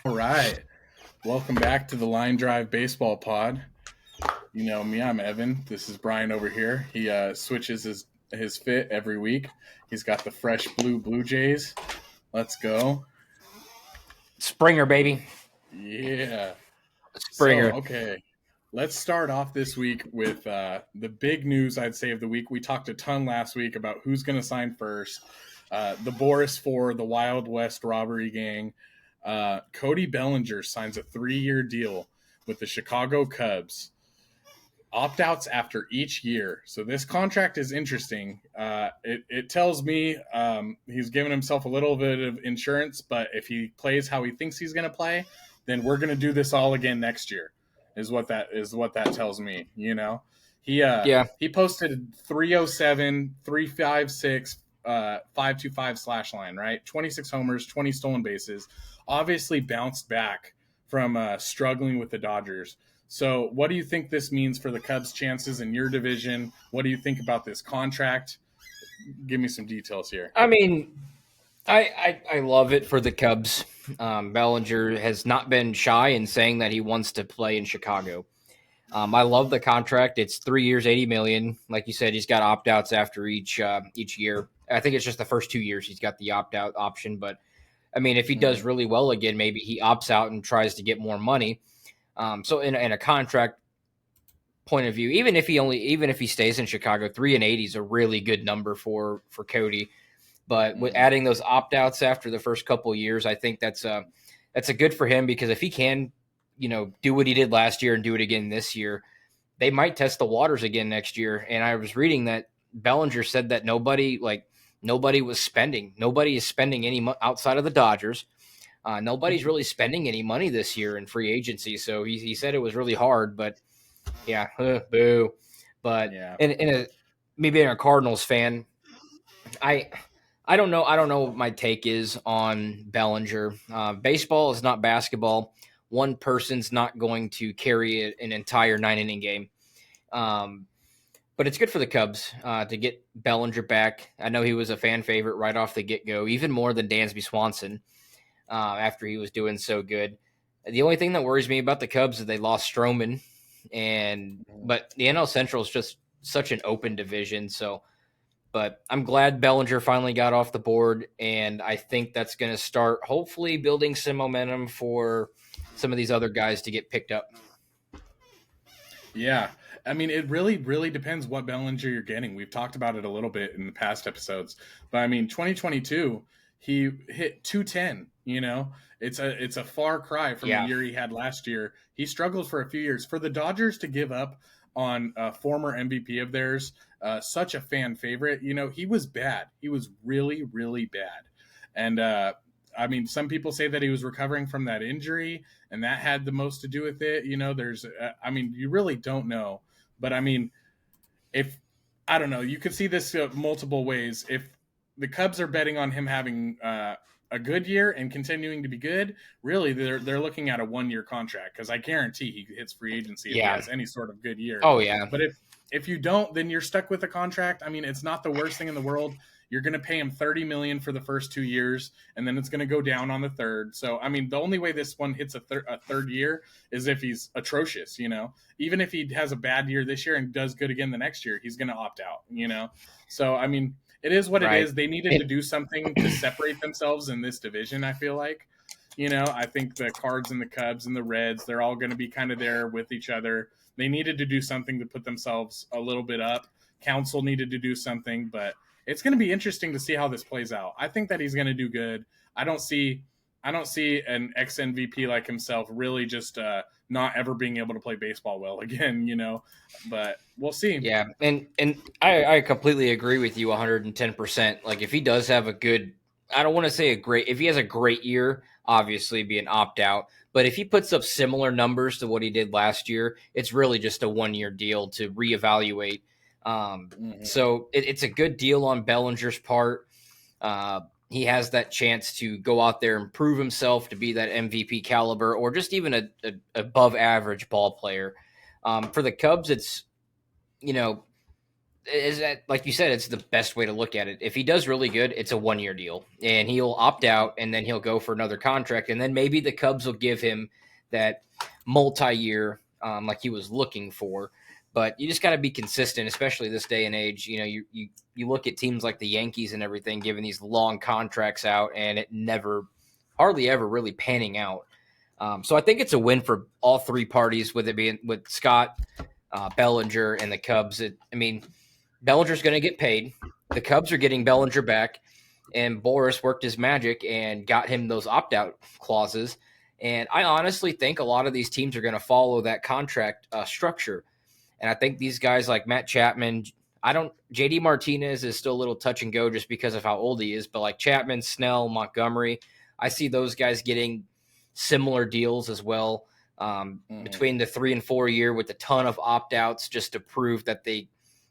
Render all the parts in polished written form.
All right. Welcome back to the Line Drive Baseball Pod. You know me, I'm Evan. This is Brian over here. He switches his fit every week. He's got the fresh Blue Jays. Let's go. Springer, baby. Yeah. So, Springer. okay. Let's start off this week with the big news, I'd say, of the week. We talked a ton last week about who's going to sign first. The Boris 4, the Wild West robbery gang. Cody Bellinger signs a 3-year deal with the Chicago Cubs. Opt-outs after each year. So this contract is interesting. It tells me he's given himself a little bit of insurance, but if he plays how he thinks he's going to play, then we're going to do this all again next year. Is what that tells me. You know, Yeah. he posted 307, 356, 525 slash line, right? 26 homers, 20 stolen bases. Obviously bounced back from struggling with the Dodgers. So what do you think this means for the Cubs' chances in your division? What do you think about this contract? Give me some details here. I mean, I love it for the Cubs. Bellinger has not been shy in saying that he wants to play in Chicago. I love the contract. It's 3 years, $80 million. Like you said, he's got opt outs after each year. I think it's just the first 2 years he's got the opt out option. But I mean, if he does really well again, maybe he opts out and tries to get more money. So in a contract point of view, even if he stays in Chicago, 3-80 is a really good number for Cody. But with adding those opt outs after the first couple of years, I think that's a good for him, because if he can, do what he did last year and do it again this year, they might test the waters again next year. And I was reading that Bellinger said that nobody is spending any outside of the Dodgers. Nobody's really spending any money this year in free agency. So he said it was really hard, but yeah, boo. But Yeah. maybe in a Cardinals fan, I don't know. I don't know what my take is on Bellinger. Baseball is not basketball. One person's not going to carry an entire 9-inning game. But it's good for the Cubs to get Bellinger back. I know he was a fan favorite right off the get-go, even more than Dansby Swanson after he was doing so good. The only thing that worries me about the Cubs is they lost Stroman, but the NL Central is just such an open division. So, but I'm glad Bellinger finally got off the board, and I think that's going to start hopefully building some momentum for some of these other guys to get picked up. Yeah. I mean, it really, really depends what Bellinger you're getting. We've talked about it a little bit in the past episodes, but I mean, 2022, he hit 210. It's a far cry from the year he had last year. He struggled for a few years. For the Dodgers to give up on a former MVP of theirs, such a fan favorite, he was bad. He was really, really bad. And I mean, some people say that he was recovering from that injury, and that had the most to do with it. I mean, you really don't know. But I mean, I don't know, you could see this multiple ways. If the Cubs are betting on him having a good year and continuing to be good, really they're looking at a 1-year contract, because I guarantee he hits free agency if he has any sort of good year. Oh yeah. But if you don't, then you're stuck with a contract. I mean, it's not the worst thing in the world. You're going to pay him $30 million for the first 2 years, and then it's going to go down on the third. So, I mean, the only way this one hits a third year is if he's atrocious. Even if he has a bad year this year and does good again the next year, he's going to opt out. So I mean, it is what it is. They needed to do something to separate themselves in this division, I feel like. I think the Cards and the Cubs and the Reds, they're all going to be kind of there with each other. They needed to do something to put themselves a little bit up. Council needed to do something, but it's going to be interesting to see how this plays out. I think that he's going to do good. I don't see an ex MVP like himself really just not ever being able to play baseball well again, but we'll see. Yeah. And I completely agree with you 110%. Like, if he does have a good, I don't want to say if he has a great year, obviously be an opt out. But if he puts up similar numbers to what he did last year, it's really just a 1-year deal to reevaluate. So it's a good deal on Bellinger's part. He has that chance to go out there and prove himself to be that MVP caliber, or just even a above average ball player. For the Cubs, it's, is that, like you said, it's the best way to look at it. If he does really good, it's a 1 year deal, and he'll opt out, and then he'll go for another contract, and then maybe the Cubs will give him that multi-year, like he was looking for. But you just got to be consistent, especially this day and age. You know, you look at teams like the Yankees and everything, giving these long contracts out, and it never, hardly ever, really panning out. So I think it's a win for all three parties, with it being with Scott, Bellinger, and the Cubs. I mean, Bellinger's going to get paid. The Cubs are getting Bellinger back, and Boris worked his magic and got him those opt-out clauses. And I honestly think a lot of these teams are going to follow that contract structure. And I think these guys like Matt Chapman, JD Martinez is still a little touch and go just because of how old he is, but like Chapman, Snell, Montgomery, I see those guys getting similar deals as well, between the 3 and 4 year with a ton of opt-outs just to prove that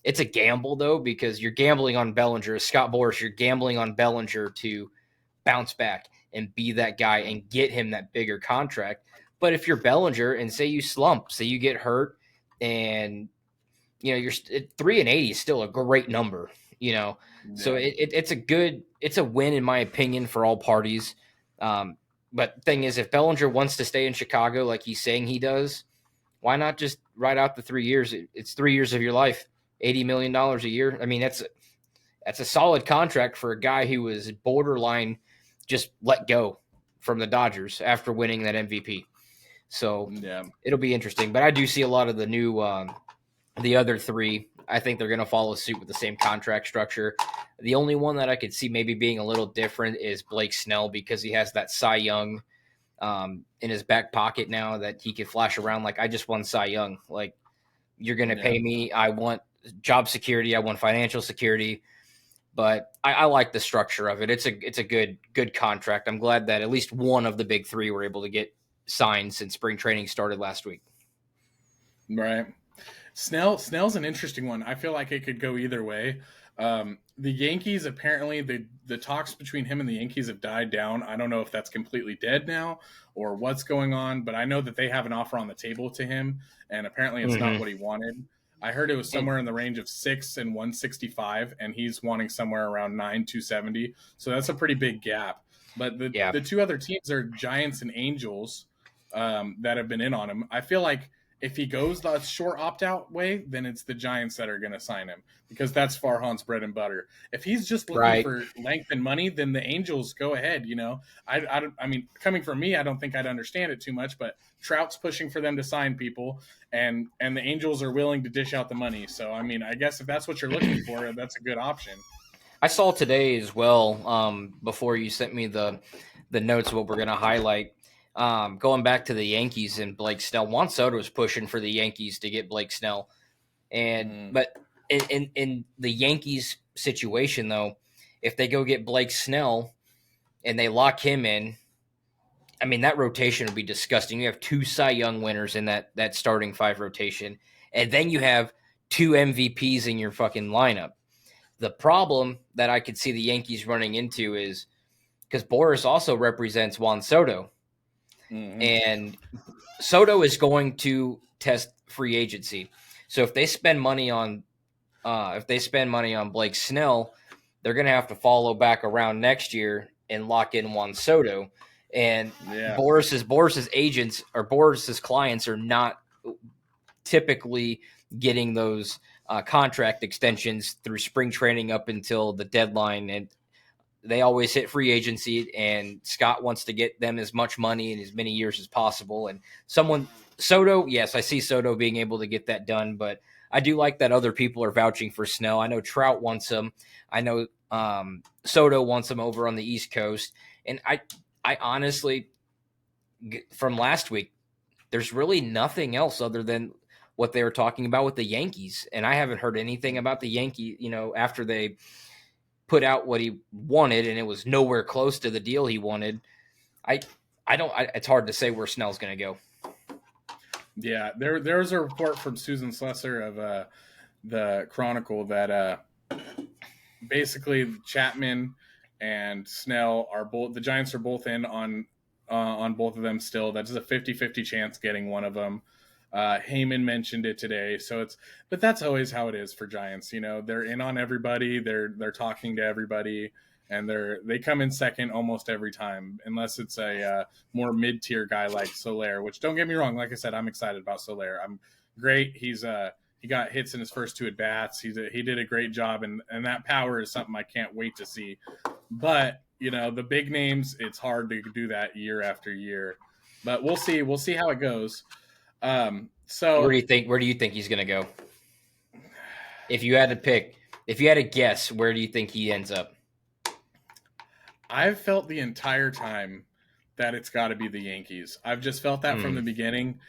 it's a gamble though, because you're gambling on Bellinger. Scott Boras, you're gambling on Bellinger to bounce back and be that guy and get him that bigger contract. But if you're Bellinger and say you slump, say you get hurt, and you know you're 3 and 80 is still a great number, you know. Yeah. So it's a win in my opinion for all parties. But thing is, if Bellinger wants to stay in Chicago like he's saying he does, why not just ride out the 3 years? It's 3 years of your life, $80 million a year. I mean, that's a solid contract for a guy who was borderline just let go from the Dodgers after winning that MVP. So yeah, it'll be interesting. But I do see a lot of the new, the other three, I think they're going to follow suit with the same contract structure. The only one that I could see maybe being a little different is Blake Snell, because he has that Cy Young in his back pocket now that he can flash around like, I just won Cy Young. Like, you're going to pay me. I want job security. I want financial security. But I like the structure of it. It's a good contract. I'm glad that at least one of the big three were able to get signed since spring training started last week. Right. Snell's an interesting one. I feel like it could go either way. The Yankees, apparently the talks between him and the Yankees have died down. I don't know if that's completely dead now or what's going on, but I know that they have an offer on the table to him, and apparently it's not what he wanted. I heard it was somewhere in the range of 6 and 165, and he's wanting somewhere around 9, 270. So that's a pretty big gap. But the two other teams are Giants and Angels that have been in on him. I feel like if he goes the short opt-out way, then it's the Giants that are going to sign him, because that's Farhan's bread and butter. If he's just looking for length and money, then the Angels go ahead. You know, I mean, coming from me, I don't think I'd understand it too much, but Trout's pushing for them to sign people, and the Angels are willing to dish out the money. So, I mean, I guess if that's what you're looking for, that's a good option. I saw today as well, before you sent me the notes of what we're going to highlight. Going back to the Yankees and Blake Snell, Juan Soto was pushing for the Yankees to get Blake Snell, but in the Yankees situation though, if they go get Blake Snell and they lock him in, I mean that rotation would be disgusting. You have 2 Cy Young winners in that starting 5 rotation, and then you have 2 MVPs in your fucking lineup. The problem that I could see the Yankees running into is because Boras also represents Juan Soto. And Soto is going to test free agency. So if they spend money on Blake Snell, they're going to have to follow back around next year and lock in Juan Soto. And Boris's agents or Boris's clients are not typically getting those contract extensions through spring training up until the deadline, and they always hit free agency, and Scott wants to get them as much money in as many years as possible. And Soto, yes, I see Soto being able to get that done, but I do like that other people are vouching for Snell. I know Trout wants him. I know Soto wants him over on the East Coast. And I honestly, from last week, there's really nothing else other than what they were talking about with the Yankees. And I haven't heard anything about the Yankees, after they put out what he wanted, and it was nowhere close to the deal he wanted. It's hard to say where Snell's going to go. Yeah, there's a report from Susan Slesser of the Chronicle that basically Chapman and Snell are both, the Giants are both in on both of them still. That's a 50-50 chance getting one of them. Heyman mentioned it today. But that's always how it is for Giants. They're in on everybody. They're talking to everybody, and they come in second almost every time, unless it's a more mid tier guy like Soler. Which, don't get me wrong, like I said, I'm excited about Soler. I'm great. He got hits in his first 2 at bats. He did a great job, and that power is something I can't wait to see. But the big names, it's hard to do that year after year. But we'll see. We'll see how it goes. So where do you think he's going to go? If you had to guess, where do you think he ends up? I've felt the entire time that it's got to be the Yankees. I've just felt that from the beginning.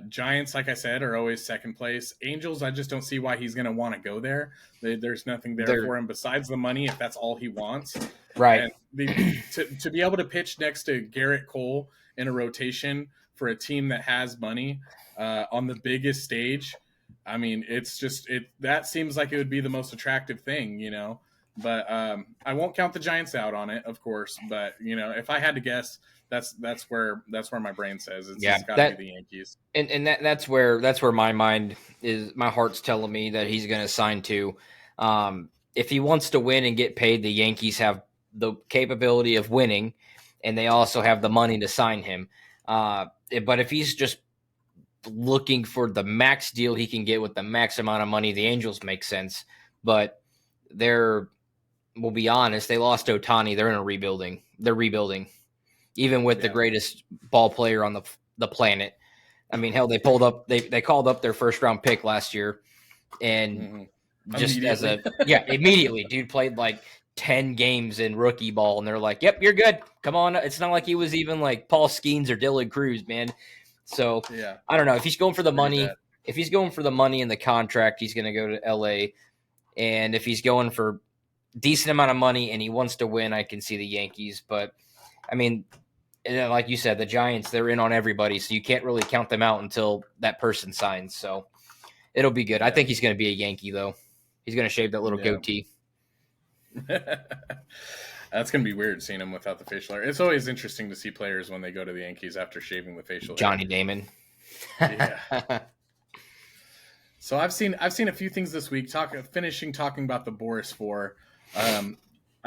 Giants, like I said, are always second place. Angels, I just don't see why he's going to want to go there. There's nothing there for him besides the money, if that's all he wants. Right. And to be able to pitch next to Garrett Cole in a rotation for a team that has money on the biggest stage, I mean, that seems like it would be the most attractive thing, But I won't count the Giants out on it, of course. But if I had to guess, that's where my brain says it's got to be the Yankees. And that's where my heart's telling me that he's going to sign to. If he wants to win and get paid, the Yankees have the capability of winning, and they also have the money to sign him. But if he's just looking for the max deal he can get with the max amount of money, the Angels make sense. But we'll be honest, they lost Ohtani. They're rebuilding. Even with the greatest ball player on the planet. I mean, hell, they called up their first round pick last year, and just immediately, dude played like 10 games in rookie ball, and they're like, "Yep, you're good. Come on." It's not like he was even like Paul Skeens or Dylan Cruz, man. So I don't know if he's going for the money. If he's going for the money in the contract, he's going to go to LA, and if he's going for decent amount of money and he wants to win, I can see the Yankees. But I mean, like you said, the Giants, they're in on everybody, so you can't really count them out until that person signs. So it'll be good. I think he's going to be a Yankee, though. He's going to shave that little goatee. That's going to be weird seeing him without the facial hair. It's always interesting to see players when they go to the Yankees after shaving the facial hair. Johnny Damon. Yeah. So I've seen a few things this week. Talking about the Boris 4.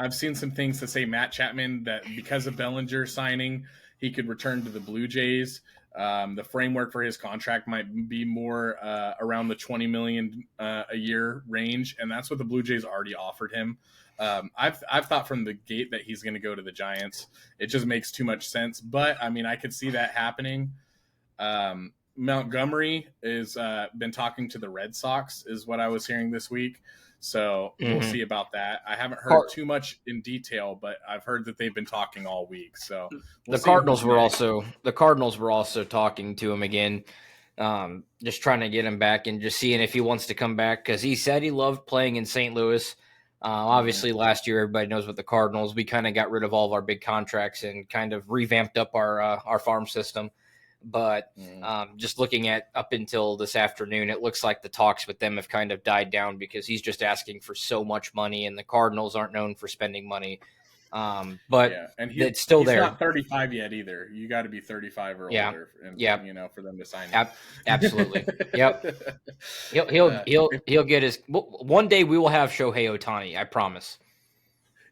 I've seen some things that say Matt Chapman, that because of Bellinger signing, he could return to the Blue Jays. The framework for his contract might be more around the $20 million a year range, and that's what the Blue Jays already offered him. I've thought from the gate that he's going to go to the Giants. It just makes too much sense, but I mean, I could see that happening. Montgomery is been talking to the Red Sox, is what I was hearing this week. So we'll see about that. I haven't heard too much in detail, but I've heard that they've been talking all week. So the Cardinals were also talking to him again, just trying to get him back and just seeing if he wants to come back, because he said he loved playing in St. Louis. Obviously, last year, everybody knows with the Cardinals, we kind of got rid of all of our big contracts and kind of revamped up our farm system. But just looking at up until this afternoon, it looks like the talks with them have kind of died down, because he's just asking for so much money, and the Cardinals aren't known for spending money. And it's still there. He's not 35 yet either. You got to be 35 or older, for them to sign him. Absolutely. Yep. He'll get his. One day we will have Shohei Ohtani. I promise.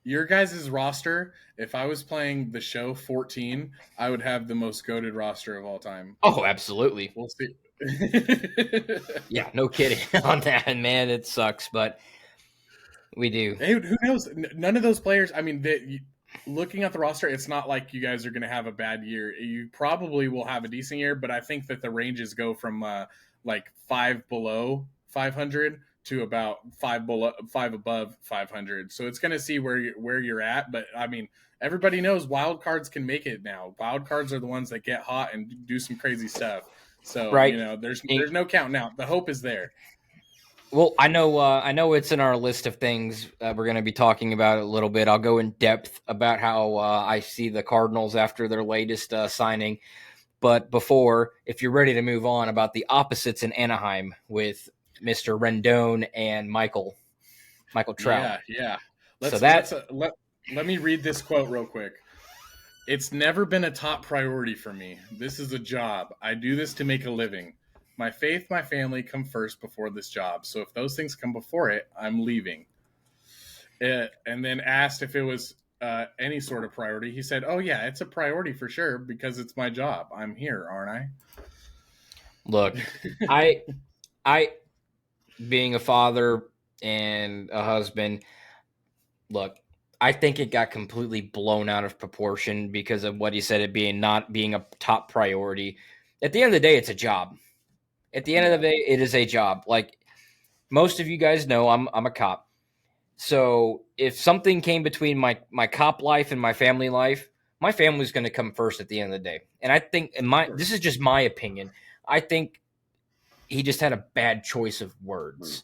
Your guys' roster, if I was playing the show 14, I would have the most goated roster of all time. Oh, absolutely. We'll see. Yeah, no kidding on that, man. It sucks, but we do. Hey, who knows? None of those players, I mean, looking at the roster, it's not like you guys are going to have a bad year. You probably will have a decent year, but I think that the ranges go from like 5 below 500 to about 5 above 500. So it's going to see where you're at. But I mean, everybody knows wild cards can make it now. Wild cards are the ones that get hot and do some crazy stuff. So, there's no counting out. The hope is there. Well, I know it's in our list of things we're going to be talking about a little bit. I'll go in depth about how I see the Cardinals after their latest signing. But before, if you're ready to move on, about the opposites in Anaheim with Mr. Rendon and Michael Trout. Yeah. Let me read this quote real quick. "It's never been a top priority for me. This is a job. I do this to make a living. My faith, my family come first before this job. So if those things come before it, I'm leaving. And then asked if it was any sort of priority. He said, "Oh yeah, it's a priority for sure because it's my job. I'm here, aren't I?" Look, I being a father and a husband, look, I think it got completely blown out of proportion because of what he said, it being not being a top priority. At the end of the day, it's a job. At the end of the day, it is a job. Like most of you guys know, I'm a cop. So if something came between my cop life and my family life, my family's going to come first at the end of the day. And I think this is just my opinion. I think he just had a bad choice of words.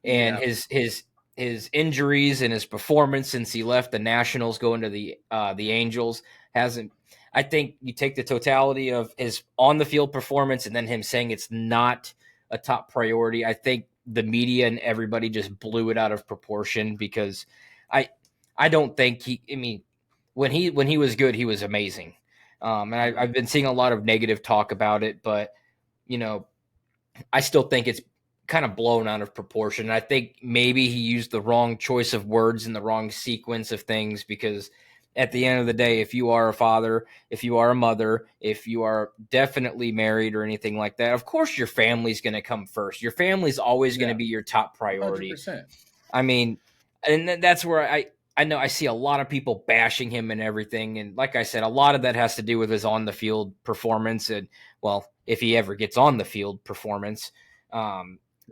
And Yeah. his injuries and his performance since he left the Nationals going to the Angels hasn't. I think you take the totality of his on the field performance and then him saying it's not a top priority. I think the media and everybody just blew it out of proportion because I don't think he. I mean, when he was good, he was amazing. And I've been seeing a lot of negative talk about it, but you know, I still think it's kind of blown out of proportion. I think maybe he used the wrong choice of words and the wrong sequence of things because at the end of the day, if you are a father, if you are a mother, if you are definitely married or anything like that, of course your family's going to come first. Your family's always going to be your top priority. 100%. I mean, and that's where I know I see a lot of people bashing him and everything. And like I said, a lot of that has to do with his on the field performance and, well, if he ever gets on the field performance.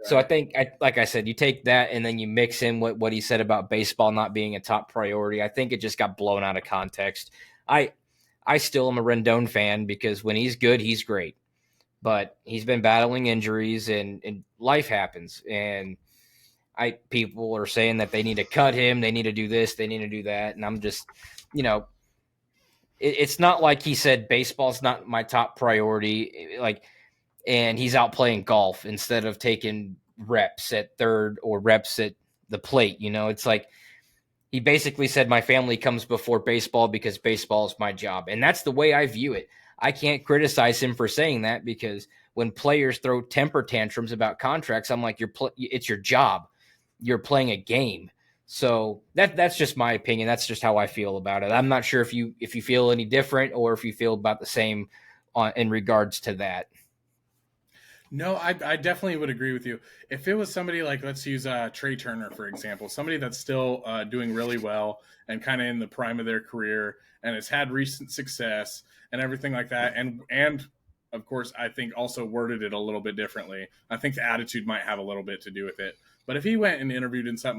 So I think, like I said, you take that and then you mix in what he said about baseball not being a top priority. I think it just got blown out of context. I still am a Rendon fan because when he's good, he's great. But he's been battling injuries and life happens. And people are saying that they need to cut him, they need to do this, they need to do that. And I'm just, it's not like he said baseball's not my top priority. Like, and he's out playing golf instead of taking reps at third or reps at the plate. It's like he basically said my family comes before baseball because baseball is my job. And that's the way I view it. I can't criticize him for saying that because when players throw temper tantrums about contracts, I'm like, it's your job. You're playing a game. So that's just my opinion. That's just how I feel about it. I'm not sure if you feel any different or if you feel about the same in regards to that. No, I definitely would agree with you. If it was somebody like, let's use Trey Turner, for example, somebody that's still doing really well and kind of in the prime of their career and has had recent success and everything like that. And of course, I think also worded it a little bit differently. I think the attitude might have a little bit to do with it. But if he went and interviewed and said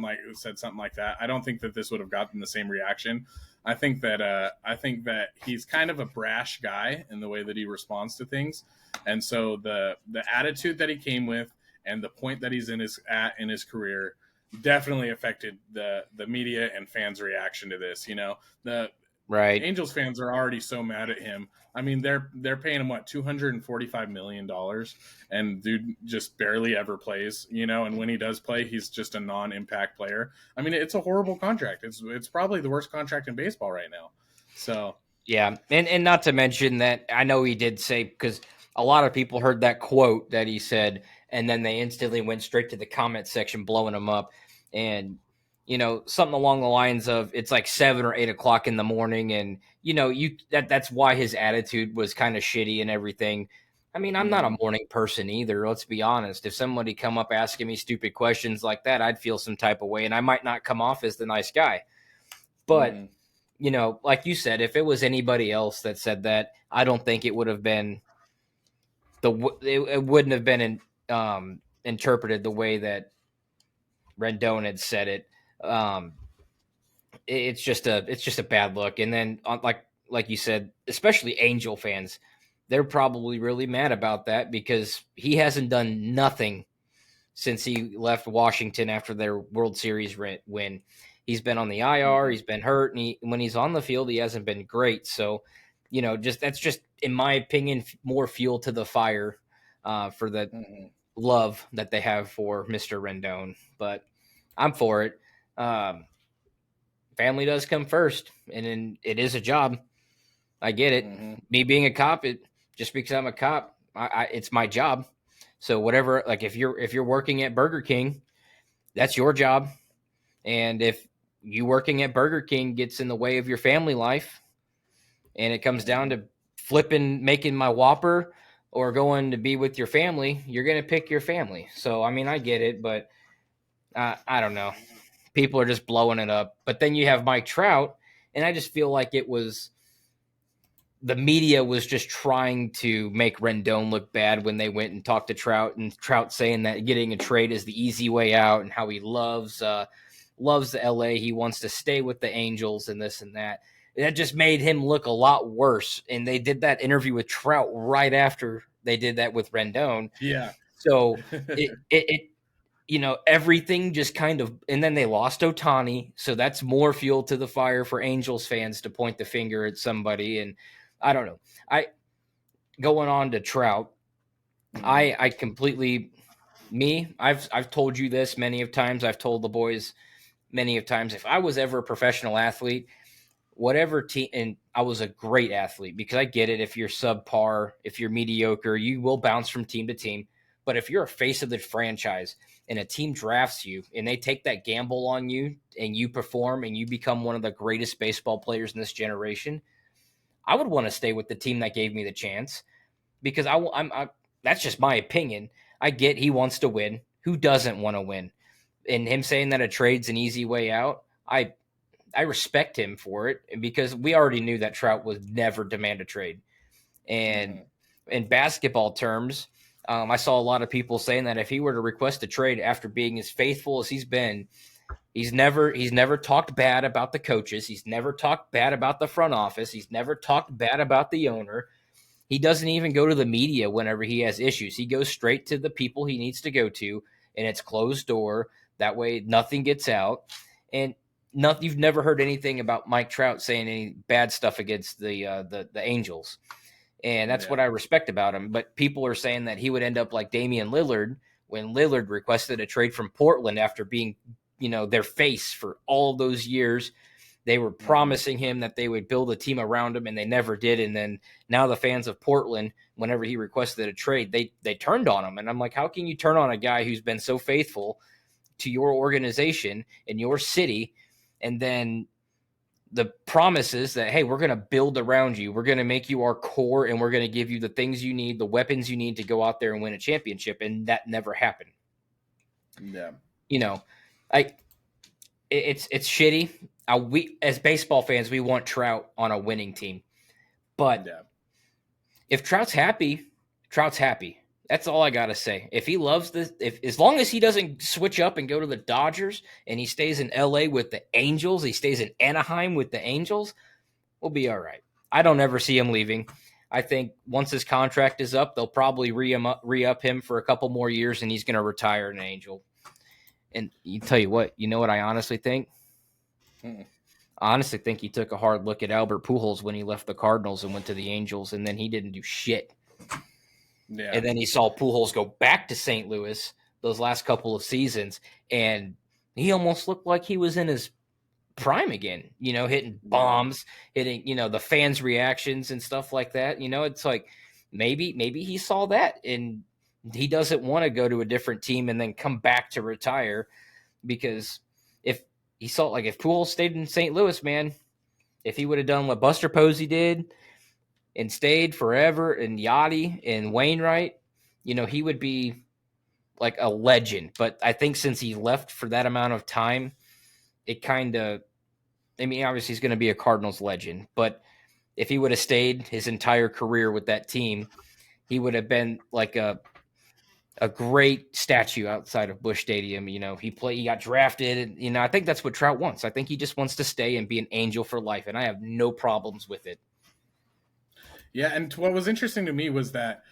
something like that, I don't think that this would have gotten the same reaction. I think that he's kind of a brash guy in the way that he responds to things. And so the attitude that he came with and the point that he's in his career definitely affected the media and fans' reaction to this. The right Angels fans are already so mad at him. I mean, they're paying him $245 million, and dude just barely ever plays. And when he does play, he's just a non-impact player. I mean, it's a horrible contract. It's probably the worst contract in baseball right now. So yeah, and not to mention that I know he did say, because a lot of people heard that quote that he said, and then they instantly went straight to the comment section blowing him up. And, something along the lines of it's like 7 or 8 o'clock in the morning. And, that's why his attitude was kind of shitty and everything. I mean, I'm not a morning person either. Let's be honest. If somebody come up asking me stupid questions like that, I'd feel some type of way, and I might not come off as the nice guy. But, like you said, if it was anybody else that said that, I don't think it would have been it wouldn't have been interpreted the way that Rendon had said it. It's just a bad look. And then like you said, especially Angel fans, they're probably really mad about that because he hasn't done nothing since he left Washington after their World Series win. He's been on the IR, he's been hurt, and when he's on the field, he hasn't been great. So, that's just, in my opinion, more fuel to the fire for the love that they have for Mr. Rendon. But I'm for it. Family does come first, and it is a job. I get it. Me being a cop, just because I'm a cop, it's my job. So whatever, like if you're working at Burger King, that's your job. And if you working at Burger King gets in the way of your family life, and it comes down to making my Whopper or going to be with your family, you're going to pick your family. So, I mean, I get it, but I don't know. People are just blowing it up. But then you have Mike Trout, and I just feel like the media was just trying to make Rendon look bad when they went and talked to Trout, and Trout saying that getting a trade is the easy way out and how he loves the LA. He wants to stay with the Angels and this and that. That just made him look a lot worse. And they did that interview with Trout right after they did that with Rendon. Yeah. So it everything just kind of, and then they lost Ohtani. So that's more fuel to the fire for Angels fans to point the finger at somebody. And I don't know. Going on to Trout, I completely, I've told you this many of times. I've told the boys many of times, if I was ever a professional athlete, whatever team, and I was a great athlete, because I get it. If you're subpar, if you're mediocre, you will bounce from team to team. But if you're a face of the franchise and a team drafts you and they take that gamble on you and you perform and you become one of the greatest baseball players in this generation, I would want to stay with the team that gave me the chance, because that's just my opinion. I get he wants to win. Who doesn't want to win? And him saying that a trade's an easy way out, I respect him for it, because we already knew that Trout would never demand a trade. And in basketball terms, I saw a lot of people saying that if he were to request a trade after being as faithful as he's been, he's never talked bad about the coaches. He's never talked bad about the front office. He's never talked bad about the owner. He doesn't even go to the media whenever he has issues. He goes straight to the people he needs to go to, and it's closed door. That way nothing gets out. And you've never heard anything about Mike Trout saying any bad stuff against the Angels. And that's what I respect about him. But people are saying that he would end up like Damian Lillard when Lillard requested a trade from Portland after being, their face for all those years. They were promising him that they would build a team around him, and they never did. And then now the fans of Portland, whenever he requested a trade, they turned on him. And I'm like, how can you turn on a guy who's been so faithful to your organization in your city, and then the promises that, hey, we're going to build around you, we're going to make you our core, and we're going to give you the things you need, the weapons you need to go out there and win a championship, and that never happened. Yeah. It's shitty. We as baseball fans, we want Trout on a winning team, but if Trout's happy, Trout's happy. That's all I gotta say. If he loves this, as long as he doesn't switch up and go to the Dodgers and he stays in LA with the Angels, he stays in Anaheim with the Angels, we'll be all right. I don't ever see him leaving. I think once his contract is up, they'll probably re-up him for a couple more years, and he's gonna retire an Angel. And you tell you what I honestly think? I honestly think he took a hard look at Albert Pujols when he left the Cardinals and went to the Angels, and then he didn't do shit. Yeah. And then he saw Pujols go back to St. Louis those last couple of seasons, and he almost looked like he was in his prime again, hitting bombs, hitting, the fans' reactions and stuff like that. It's like maybe he saw that, and he doesn't want to go to a different team and then come back to retire, because if Pujols stayed in St. Louis, man, if he would have done what Buster Posey did and stayed forever, and Yachty and Wainwright, he would be like a legend. But I think since he left for that amount of time, it kind of, obviously he's going to be a Cardinals legend, but if he would have stayed his entire career with that team, he would have been like a great statue outside of Busch Stadium. He got drafted, and I think that's what Trout wants. I think he just wants to stay and be an Angel for life, and I have no problems with it. Yeah, and what was interesting to me was that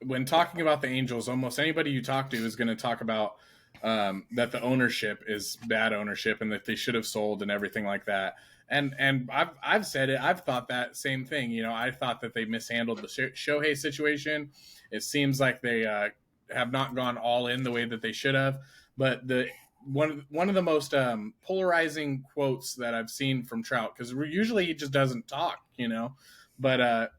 when talking about the Angels, almost anybody you talk to is going to talk about that the ownership is bad ownership and that they should have sold and everything like that. And I've said it. I've thought that same thing. I thought that they mishandled the Shohei situation. It seems like they have not gone all in the way that they should have. But one of the most polarizing quotes that I've seen from Trout, because usually he just doesn't talk, but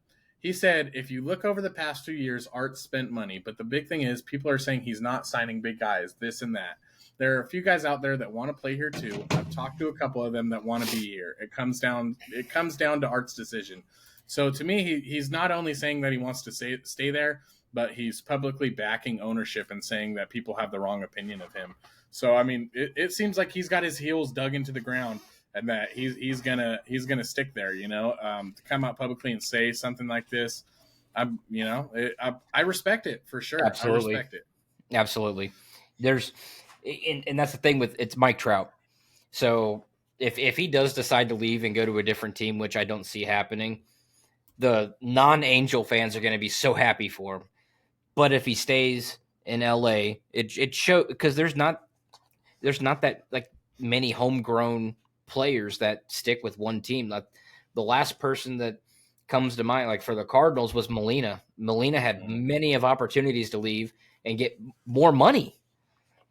He said, if you look over the past 2 years, Art spent money, but the big thing is people are saying he's not signing big guys, this and that. There are a few guys out there that want to play here too. I've talked to a couple of them that want to be here. It comes down to Art's decision. So to me, he's not only saying that he wants to stay there, but he's publicly backing ownership and saying that people have the wrong opinion of him. So I mean, it seems like he's got his heels dug into the ground, and that he's gonna stick there. To come out publicly and say something like this, I respect it for sure. Absolutely. I respect it. Absolutely. And that's the thing with it's Mike Trout. So if he does decide to leave and go to a different team, which I don't see happening, the non-Angel fans are going to be so happy for him. But if he stays in LA, it show because there's not that like many homegrown players that stick with one team. Like the last person that comes to mind, like for the Cardinals, was Molina. Molina had many of opportunities to leave and get more money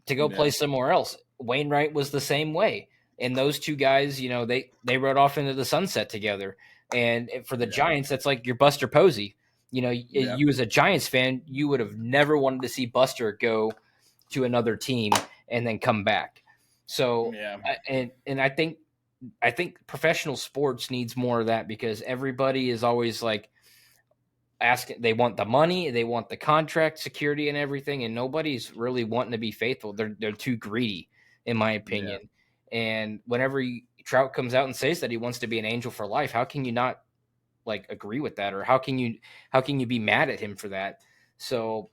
to go play somewhere else. Wainwright was the same way. And those two guys, they rode off into the sunset together. And for the Giants, that's like your Buster Posey. You as a Giants fan, you would have never wanted to see Buster go to another team and then come back. So, and I think professional sports needs more of that, because everybody is always like asking, they want the money, they want the contract security and everything, and nobody's really wanting to be faithful. They're too greedy, in my opinion. And whenever Trout comes out and says that he wants to be an Angel for life, how can you not like agree with that, or how can you be mad at him for that? So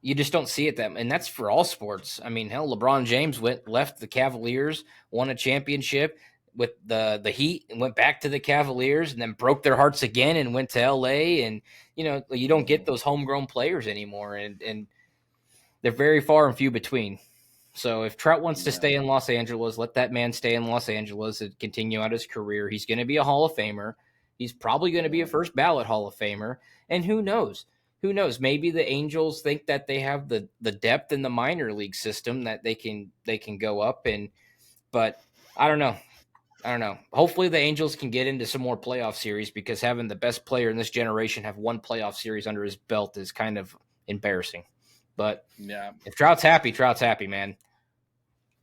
you just don't see it and that's for all sports. I mean, hell, LeBron James left the Cavaliers, won a championship with the Heat, and went back to the Cavaliers, and then broke their hearts again and went to LA. And you don't get those homegrown players anymore, and they're very far and few between. So if Trout wants to stay in Los Angeles, let that man stay in Los Angeles and continue out his career. He's going to be a Hall of Famer. He's probably going to be a first ballot Hall of Famer. And who knows? Who knows? Maybe the Angels think that they have the depth in the minor league system that they can go up. But I don't know. Hopefully the Angels can get into some more playoff series, because having the best player in this generation have one playoff series under his belt is kind of embarrassing. But if Trout's happy, man.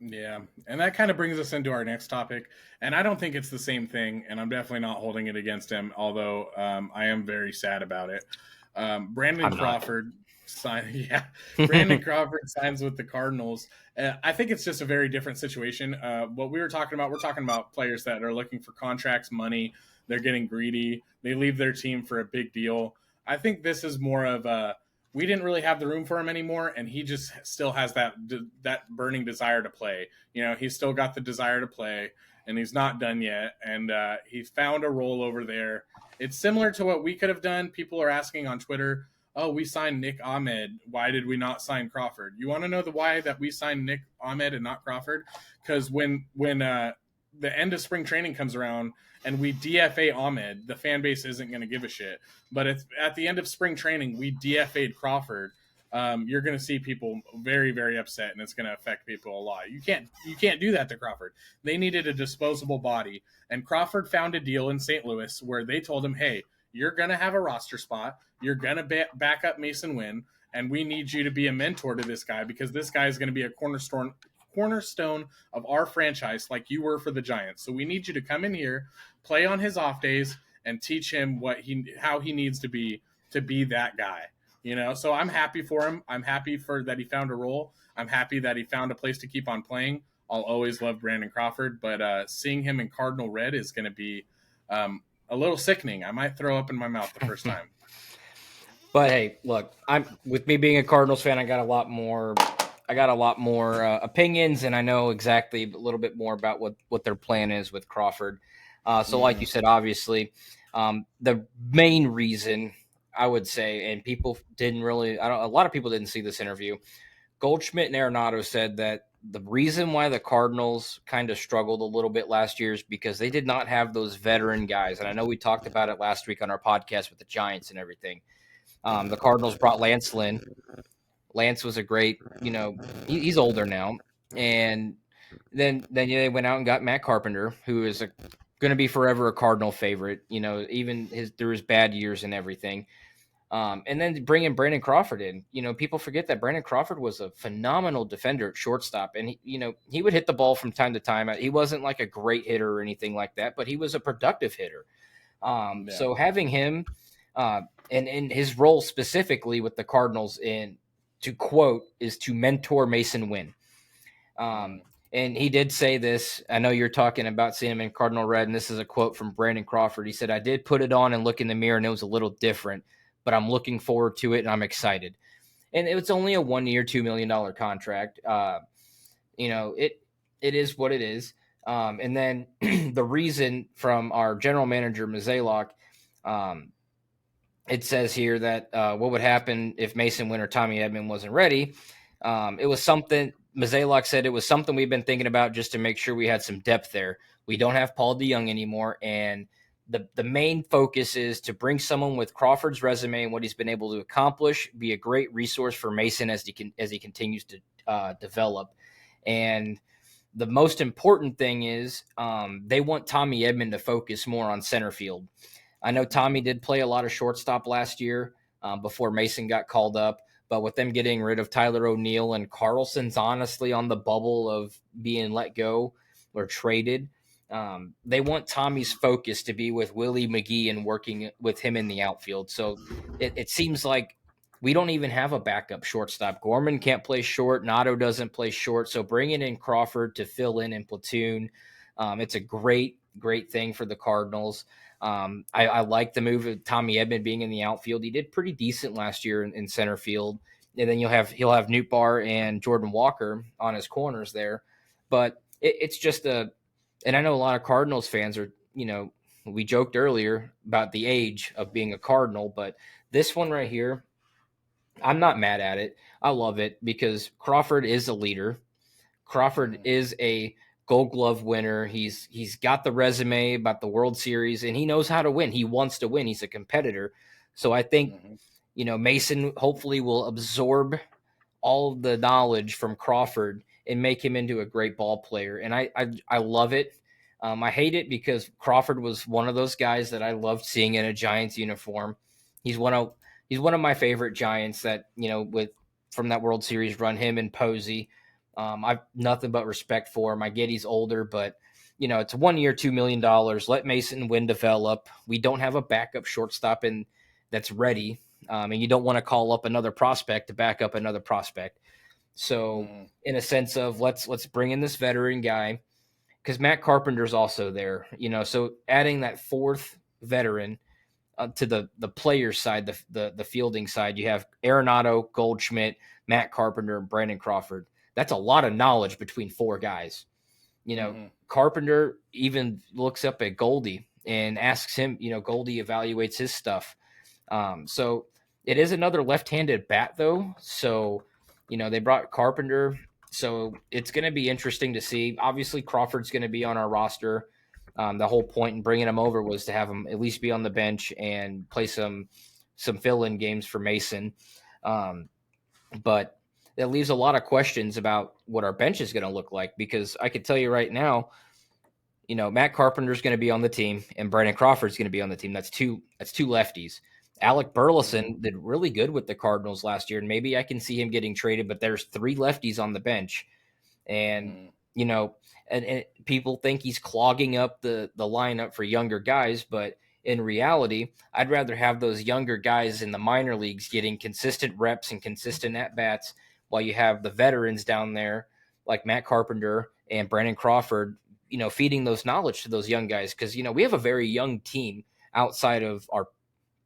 Yeah, and that kind of brings us into our next topic. And I don't think it's the same thing, and I'm definitely not holding it against him, although I am very sad about it. Brandon Crawford Brandon Crawford signs with the Cardinals. I think it's just a very different situation. What we're talking about players that are looking for contracts, money. They're getting greedy. They leave their team for a big deal. I think this is more of a, we didn't really have the room for him anymore, and he just still has that burning desire to play. He's still got the desire to play, and he's not done yet. And he found a role over there. It's similar to what we could have done. People are asking on Twitter, oh, we signed Nick Ahmed. Why did we not sign Crawford? You want to know the why that we signed Nick Ahmed and not Crawford? Because when the end of spring training comes around and we DFA Ahmed, the fan base isn't going to give a shit. But at the end of spring training, we DFA'd Crawford. You're going to see people very, very upset, and it's going to affect people a lot. You can't do that to Crawford. They needed a disposable body, and Crawford found a deal in St. Louis where they told him, hey, you're going to have a roster spot. You're going to back up Mason Wynn, and we need you to be a mentor to this guy, because this guy is going to be a cornerstone of our franchise like you were for the Giants. So we need you to come in here, play on his off days, and teach him how he needs to be that guy. So I'm happy for him. I'm happy that he found a role. I'm happy that he found a place to keep on playing. I'll always love Brandon Crawford, but seeing him in Cardinal red is going to be a little sickening. I might throw up in my mouth the first time. But hey, look, with me being a Cardinals fan, I got a lot more opinions, and I know exactly a little bit more about what their plan is with Crawford. So like you said, obviously, the main reason I would say, and people didn't really, a lot of people didn't see this interview. Goldschmidt and Arenado said that the reason why the Cardinals kind of struggled a little bit last year is because they did not have those veteran guys. And I know we talked about it last week on our podcast with the Giants and everything. The Cardinals brought Lance Lynn. Lance was a great, he's older now. And then they went out and got Matt Carpenter, who is a going to be forever a Cardinal favorite, even through his bad years and everything. And then bringing Brandon Crawford in, people forget that Brandon Crawford was a phenomenal defender at shortstop, and he would hit the ball from time to time. He wasn't like a great hitter or anything like that, but he was a productive hitter. So having him, and in his role specifically with the Cardinals, to quote, is to mentor Mason Wynn. And he did say this. I know you're talking about seeing him in Cardinal red, and this is a quote from Brandon Crawford. He said, "I did put it on and look in the mirror, and it was a little different, but I'm looking forward to it, and I'm excited." And it was only a 1 year, $2 million contract. It is what it is. And then the reason from our general manager, Mizalok, it says here that what would happen if Mason Wynn or Tommy Edman wasn't ready. It was something Mizalok said, it was something we've been thinking about just to make sure we had some depth there. We don't have Paul DeJong anymore, and the main focus is to bring someone with Crawford's resume and what he's been able to accomplish, be a great resource for Mason as he continues to develop. And the most important thing is they want Tommy Edman to focus more on center field. I know Tommy did play a lot of shortstop last year before Mason got called up, but with them getting rid of Tyler O'Neill and Carlson's honestly on the bubble of being let go or traded, they want Tommy's focus to be with Willie McGee and working with him in the outfield. So it seems like we don't even have a backup shortstop. Gorman can't play short. Nato doesn't play short. So bringing in Crawford to fill in platoon, it's a great thing for the Cardinals. I like the move of Tommy Edman being in the outfield. He did pretty decent last year in center field. And then he'll have Nootbaar and Jordan Walker on his corners there. But it's just and I know a lot of Cardinals fans are, we joked earlier about the age of being a Cardinal, but this one right here, I'm not mad at it. I love it because Crawford is a leader. Crawford is a Gold Glove winner. He's got the resume about the World Series, and he knows how to win. He wants to win. He's a competitor. So I think, Mason hopefully will absorb all the knowledge from Crawford and make him into a great ball player. And I love it. I hate it because Crawford was one of those guys that I loved seeing in a Giants uniform. He's one of my favorite Giants that, from that World Series run, him and Posey. I've nothing but respect for him. I get he's older, but it's 1 year, $2 million. Let Mason Wynn develop. We don't have a backup shortstop that's ready. And you don't want to call up another prospect to back up another prospect. So in a sense of let's bring in this veteran guy, because Matt Carpenter's also there, so adding that fourth veteran to the player side, the fielding side, you have Arenado, Goldschmidt, Matt Carpenter, and Brandon Crawford. That's a lot of knowledge between four guys. Carpenter even looks up at Goldie and asks him, Goldie evaluates his stuff. So it is another left-handed bat though. So, they brought Carpenter. So it's going to be interesting to see. Obviously Crawford's going to be on our roster. The whole point in bringing him over was to have him at least be on the bench and play some fill-in games for Mason. But it leaves a lot of questions about what our bench is going to look like, because I could tell you right now, Matt Carpenter's going to be on the team and Brandon Crawford's going to be on the team. That's two lefties. Alec Burleson did really good with the Cardinals last year, and maybe I can see him getting traded, but there's three lefties on the bench. And, and people think he's clogging up the lineup for younger guys, but in reality, I'd rather have those younger guys in the minor leagues getting consistent reps and consistent at-bats while you have the veterans down there like Matt Carpenter and Brandon Crawford, feeding those knowledge to those young guys. Because, we have a very young team outside of our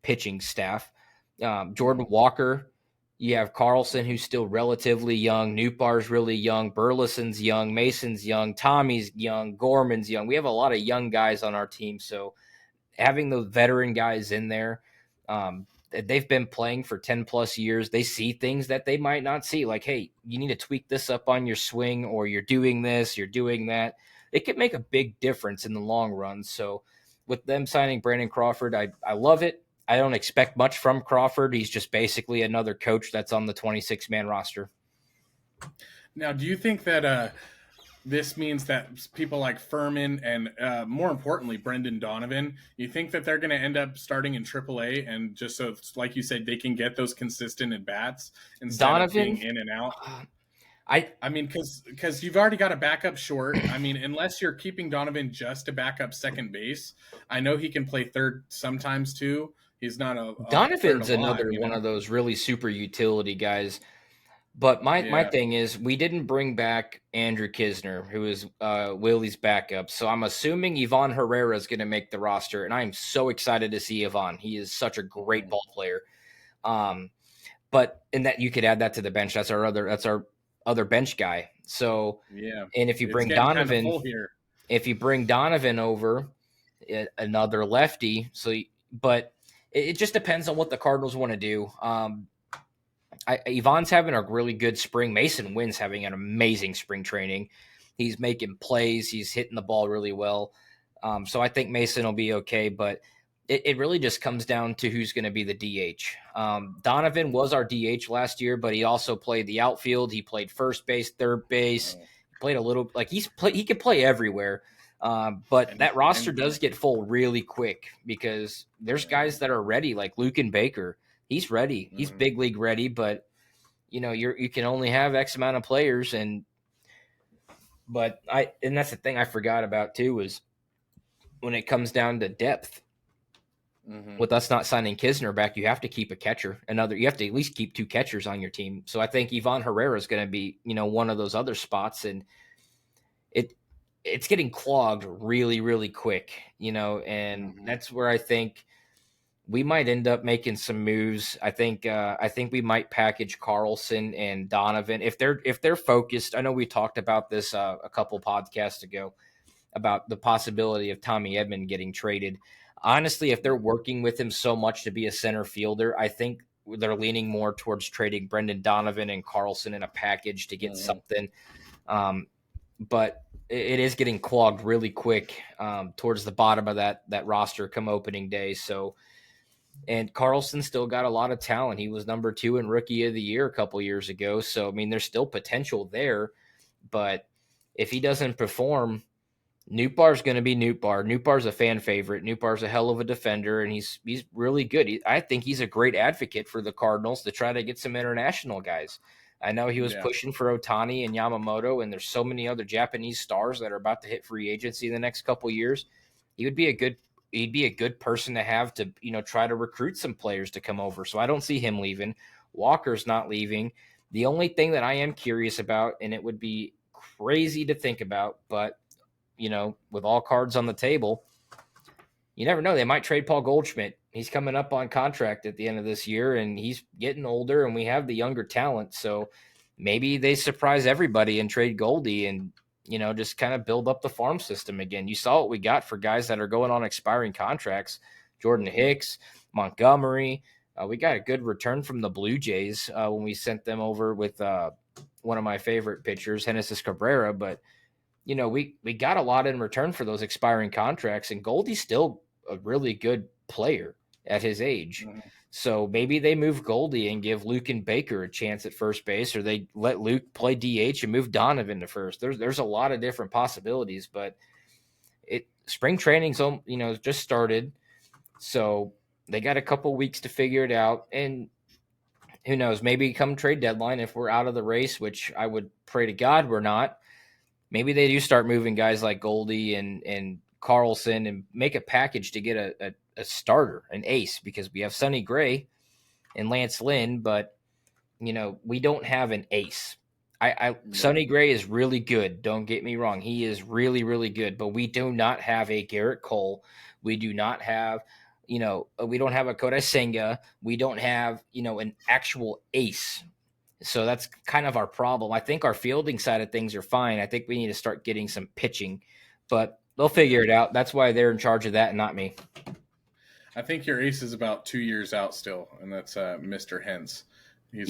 pitching staff. Jordan Walker, you have Carlson, who's still relatively young. Nootbaar's really young. Burleson's young. Mason's young. Tommy's young. Gorman's young. We have a lot of young guys on our team. So having those veteran guys in there, they've been playing for 10 plus years. They see things that they might not see. Like, hey, you need to tweak this up on your swing, or you're doing this, you're doing that. It could make a big difference in the long run. So with them signing Brandon Crawford, I love it. I don't expect much from Crawford. He's just basically another coach that's on the 26-man roster. Now, do you think that this means that people like Furman and more importantly Brendan Donovan, you think that they're going to end up starting in AAA, and just so like you said, they can get those consistent at bats instead of being Donovan, in and out. I mean, because you've already got a backup short. I mean, unless you're keeping Donovan just to back up second base, I know he can play third sometimes too. He's not a third a Donovan's lot, another you one know. of those really super utility guys. But my Yeah. thing is, we didn't bring back Andrew Kisner, who is Willie's backup. So I'm assuming Ivan Herrera is going to make the roster, and I'm so excited to see Ivan. He is such a great ball player. But in that, you could add that to the bench. That's our other bench guy. So Yeah, and if you it's bring getting kind of Donovan, full here. over, another lefty. So, but it just depends on what the Cardinals want to do. Ivan's having a really good spring. Mason Wynn's having an amazing spring training. He's making plays. He's hitting the ball really well. So I think Mason will be okay, but it really just comes down to who's going to be the DH. Donovan was our DH last year, but he also played the outfield. He played first base, third base. He played a little he could play everywhere. But that roster does get full really quick because there's guys that are ready, like Luke and Baker. He's ready. He's big league ready, but you can only have X amount of players, and that's the thing I forgot about too is when it comes down to depth. With us not signing Kisner back, you have to keep a catcher. You have to at least keep two catchers on your team. So I think Ivan Herrera is going to be, one of those other spots, and it's getting clogged really, really quick, and that's where I think we might end up making some moves. I think we might package Carlson and Donovan if they're focused. I know we talked about this a couple podcasts ago about the possibility of Tommy Edman getting traded. Honestly, if they're working with him so much to be a center fielder, I think they're leaning more towards trading Brendan Donovan and Carlson in a package to get something. But it is getting clogged really quick towards the bottom of that roster come opening day. So, and Carlson still got a lot of talent. He was number 2 in Rookie of the Year a couple years ago. So, I mean, there's still potential there. But if he doesn't perform, Nootbaar's going to be Nootbaar. Nootbaar's a fan favorite. Nootbaar's a hell of a defender, and he's really good. I think he's a great advocate for the Cardinals to try to get some international guys. I know he was pushing for Ohtani and Yamamoto, and there's so many other Japanese stars that are about to hit free agency in the next couple of years. He'd be a good person to have to, try to recruit some players to come over. So I don't see him leaving. Walker's not leaving. The only thing that I am curious about, and it would be crazy to think about, but with all cards on the table, you never know. They might trade Paul Goldschmidt. He's coming up on contract at the end of this year, and he's getting older, and we have the younger talent. So maybe they surprise everybody and trade Goldie and, just kind of build up the farm system again. You saw what we got for guys that are going on expiring contracts. Jordan Hicks, Montgomery. We got a good return from the Blue Jays when we sent them over with one of my favorite pitchers, Genesis Cabrera, but we got a lot in return for those expiring contracts, and Goldie's still a really good player at his age. So maybe they move Goldie and give Luke and Baker a chance at first base, or they let Luke play DH and move Donovan to first. There's a lot of different possibilities, but spring training's just started, so they got a couple weeks to figure it out, and who knows, maybe come trade deadline if we're out of the race, which I would pray to God we're not. Maybe they do start moving guys like Goldie and Carlson and make a package to get a starter, an ace, because we have Sonny Gray and Lance Lynn, but we don't have an ace. Sonny Gray is really good. Don't get me wrong. He is really, really good, but we do not have a Garrett Cole. We do not have, we don't have a Kodai Senga. We don't have, an actual ace. So that's kind of our problem. I think our fielding side of things are fine. I think we need to start getting some pitching, but they'll figure it out. That's why they're in charge of that and not me. I think your ace is about 2 years out still, and that's Mr. Hentz. He's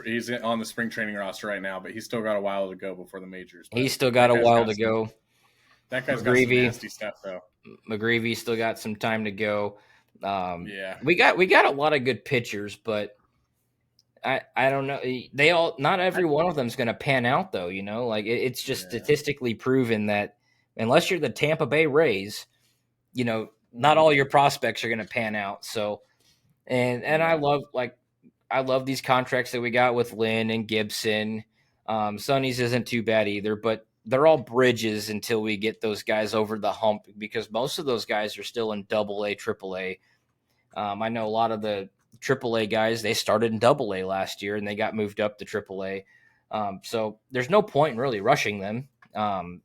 he's on the spring training roster right now, but he's still got a while to go before the majors. He's still got a while to go. That guy's got some nasty stuff, though. McGreevy still got some time to go. We got a lot of good pitchers, but I don't know. Not every one of them is going to pan out though. Like it's just Yeah. statistically proven that unless you're the Tampa Bay Rays, not Mhm. all your prospects are going to pan out. So, and Yeah. I love these contracts that we got with Lynn and Gibson. Sonny's isn't too bad either, but they're all bridges until we get those guys over the hump because most of those guys are still in double A, triple A. I know a lot of the AAA guys, they started in Double A last year and they got moved up to AAA. So there's no point in really rushing them.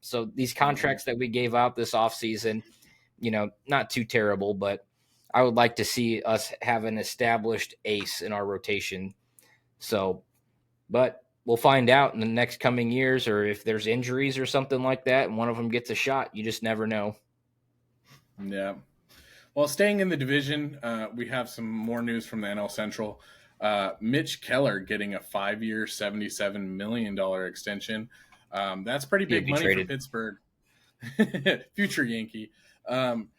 So these Mhm. contracts that we gave out this offseason, not too terrible, but I would like to see us have an established ace in our rotation. So, but we'll find out in the next coming years, or if there's injuries or something like that, and one of them gets a shot. You just never know. Yeah. Well, staying in the division, we have some more news from the NL Central. Mitch Keller getting a 5-year, $77 million extension. That's pretty He'll big be money for traded. Pittsburgh. Future Yankee. Um,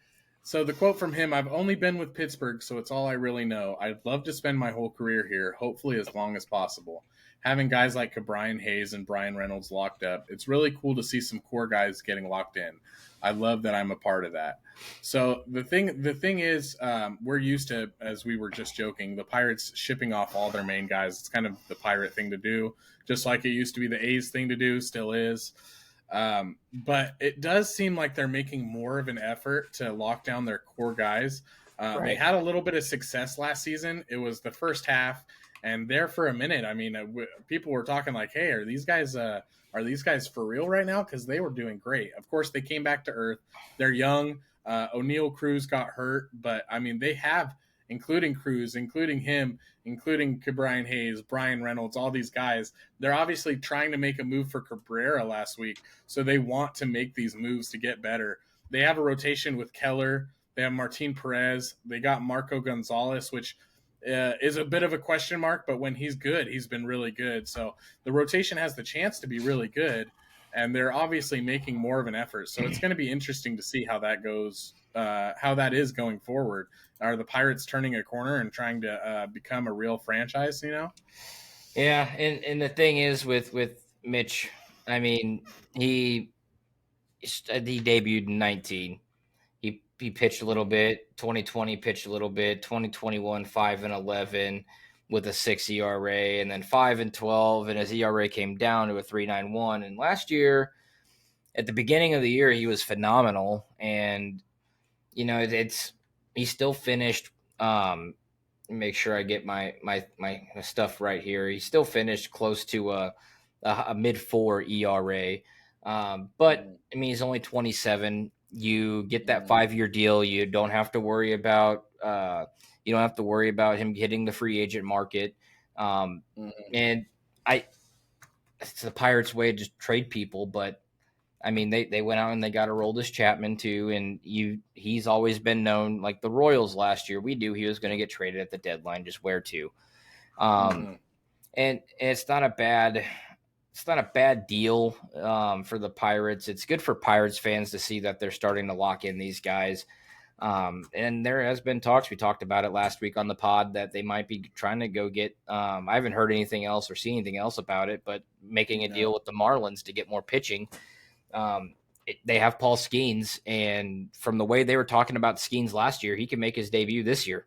so the quote from him: "I've only been with Pittsburgh, so it's all I really know. I'd love to spend my whole career here, hopefully as long as possible. Having guys like Brian Hayes and Brian Reynolds locked up, it's really cool to see some core guys getting locked in. I love that I'm a part of that." So the thing is, we're used to, as we were just joking, the Pirates shipping off all their main guys. It's kind of the Pirate thing to do, just like it used to be the A's thing to do, still is. But it does seem like they're making more of an effort to lock down their core guys. They Right. had a little bit of success last season. It was the first half, and there for a minute, I mean, people were talking like, "Hey, are these guys for real right now?" Because they were doing great. Of course, they came back to earth. They're young. O'Neill Cruz got hurt, but I mean, they have, including Cruz, including him, including Brian Hayes, Brian Reynolds, all these guys. They're obviously trying to make a move for Cabrera last week, so they want to make these moves to get better. They have a rotation with Keller. They have Martin Perez. They got Marco Gonzalez, which is a bit of a question mark, but when he's good, he's been really good. So the rotation has the chance to be really good, and they're obviously making more of an effort. So it's going to be interesting to see how that goes, how that is going forward. Are the Pirates turning a corner and trying to become a real franchise? Yeah, and the thing is with Mitch, I mean, he debuted in 19. He pitched a little bit. 2020 pitched a little bit. 2021 5-11 with a 6 ERA, and then 5-12, and his ERA came down to a 3.91. And last year, at the beginning of the year, he was phenomenal, and it's he still finished. Make sure I get my stuff right here. He still finished close to a mid 4 ERA. But Mm-hmm. I mean, he's only 27. You get that Mm-hmm. 5-year deal. You don't have to worry about him hitting the free agent market. Mm-hmm. And I it's the Pirates' way to just trade people, but I mean, they went out and they got Aroldis Chapman too, and he's always been known like the Royals last year. We knew he was going to get traded at the deadline, just where to. Um, Mm-hmm. and it's not a bad deal for the Pirates. It's good for Pirates fans to see that they're starting to lock in these guys. And there has been talks. We talked about it last week on the pod that they might be trying to go get. I haven't heard anything else or seen anything else about it, but making a deal No. with the Marlins to get more pitching. They have Paul Skeens, and from the way they were talking about Skeens last year, he can make his debut this year.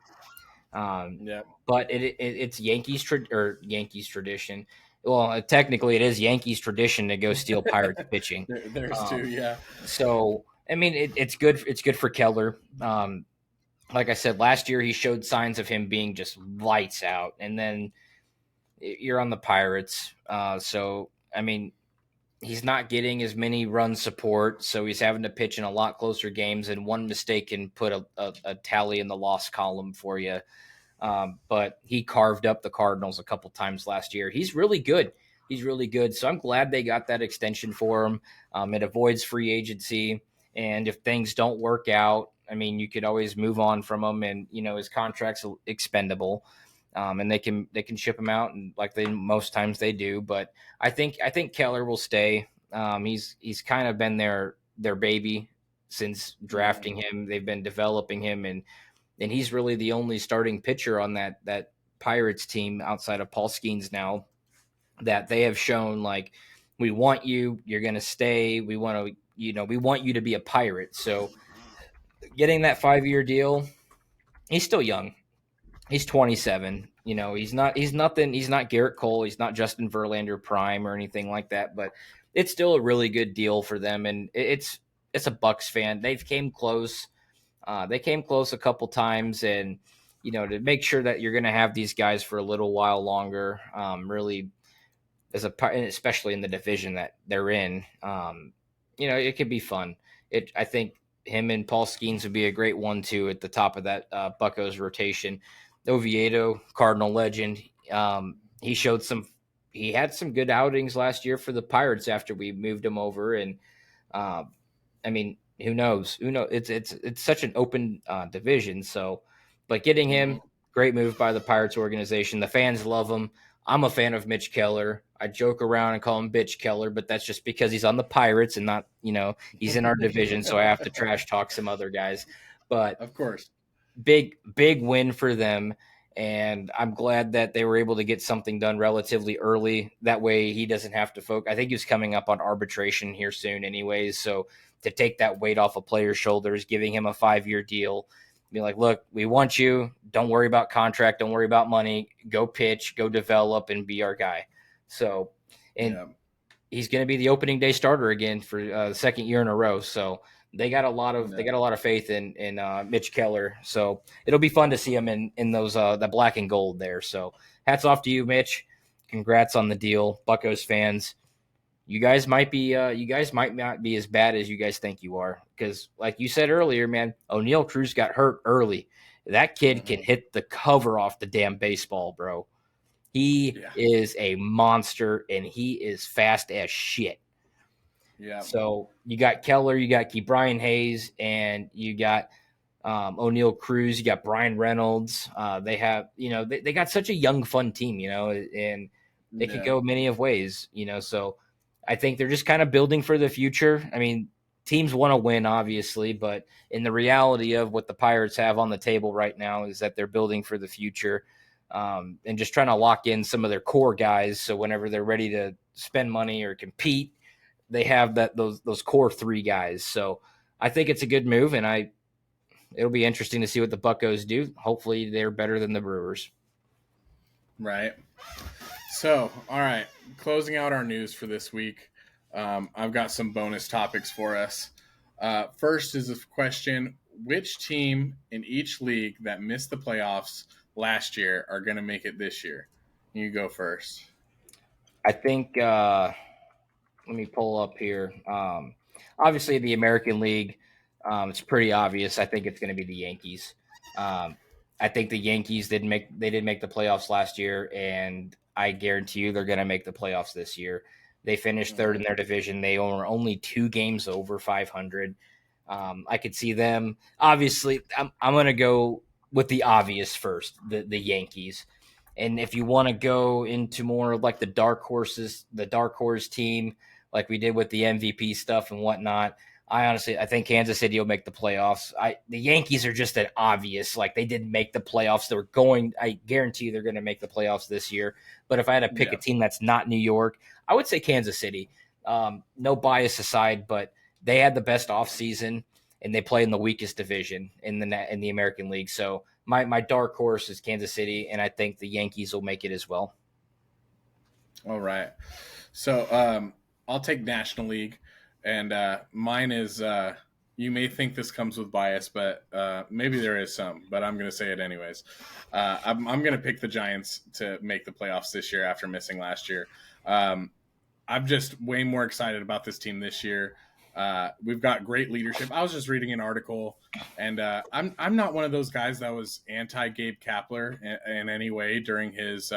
Um, Yeah. but it's Yankees tradition. Well, technically, it is Yankees tradition to go steal Pirates pitching. There's two. Um, Yeah. so I mean, it's good. It's good for Keller. Like I said, last year he showed signs of him being just lights out, and then you're on the Pirates. So I mean, he's not getting as many run support, so he's having to pitch in a lot closer games, and one mistake can put a tally in the loss column for you. But he carved up the Cardinals a couple times last year. He's really good. He's really good. So I'm glad they got that extension for him. It avoids free agency. And if things don't work out, I mean, you could always move on from him, and his contract's expendable, and they can ship him out, and like they most times they do. But I think Keller will stay. He's kind of been their baby since Mm-hmm. drafting him. They've been developing him, and he's really the only starting pitcher on that Pirates team outside of Paul Skeens now that they have shown like, we want you, you're going to stay. We want to, we want you to be a Pirate. So getting that 5-year deal, he's still young. He's 27. He's not Garrett Cole. He's not Justin Verlander prime or anything like that, but it's still a really good deal for them. And it's a Bucks fan. They've came close. They came close a couple times, and, to make sure that you're going to have these guys for a little while longer, really, especially in the division that they're in, it could be fun. I think him and Paul Skeens would be a great 1-2 at the top of that Buccos rotation. Oviedo, Cardinal legend. He had some good outings last year for the Pirates after we moved him over, and who knows? It's such an open division. So, but getting him, great move by the Pirates organization. The fans love him. I'm a fan of Mitch Keller. I joke around and call him Bitch Keller, but that's just because he's on the Pirates and not, he's in our division, so I have to trash talk some other guys. But of course, big win for them, and I'm glad that they were able to get something done relatively early. That way he doesn't have to focus. I think he's coming up on arbitration here soon anyways, so to take that weight off a player's shoulders, giving him a 5-year deal, be like, look, we want you. Don't worry about contract. Don't worry about money. Go pitch, go develop, and be our guy. So, and he's going to be the opening day starter again for the second year in a row. So they got a lot of faith in Mitch Keller. So it'll be fun to see him in those the black and gold there. So hats off to you, Mitch. Congrats on the deal, Buccos fans. You guys might not be as bad as you guys think you are, because like you said earlier, man, O'Neal Cruz got hurt early. That kid can hit the cover off the damn baseball, bro. He is a monster, and he is fast as shit. Yeah. So you got Keller, you got Brian Hayes, and you got O'Neal Cruz, you got Brian Reynolds. They have, they got such a young, fun team, and they could go many of ways, so I think they're just kind of building for the future. I mean, teams want to win, obviously, but in the reality of what the Pirates have on the table right now is that they're building for the future, and just trying to lock in some of their core guys. So whenever they're ready to spend money or compete, they have those core 3 guys. So I think it's a good move, and it'll be interesting to see what the Buccos do. Hopefully they're better than the Brewers. Right. So, all right, closing out our news for this week, I've got some bonus topics for us. First is a question: which team in each league that missed the playoffs last year are going to make it this year? You go first. I think, let me pull up here. Obviously, the American League, it's pretty obvious. I think it's going to be the Yankees. I think the Yankees didn't make the playoffs last year, and I guarantee you they're going to make the playoffs this year. They finished third in their division. They were only 2 games over 500. I could see them. Obviously, I'm going to go with the obvious first, the Yankees. And if you want to go into more like the dark horse team, like we did with the MVP stuff and whatnot, I think Kansas City will make the playoffs. The Yankees are just an obvious, like they didn't make the playoffs. I guarantee you they're going to make the playoffs this year. But if I had to pick a team that's not New York, I would say Kansas City. No bias aside, but they had the best offseason, and they play in the weakest division in the American League. So my dark horse is Kansas City, and I think the Yankees will make it as well. All right. So I'll take National League. And mine is, you may think this comes with bias, but maybe there is some, but I'm going to say it anyways. I'm going to pick the Giants to make the playoffs this year after missing last year. I'm just way more excited about this team this year. We've got great leadership. I was just reading an article, and I'm not one of those guys that was anti-Gabe Kapler in any way during his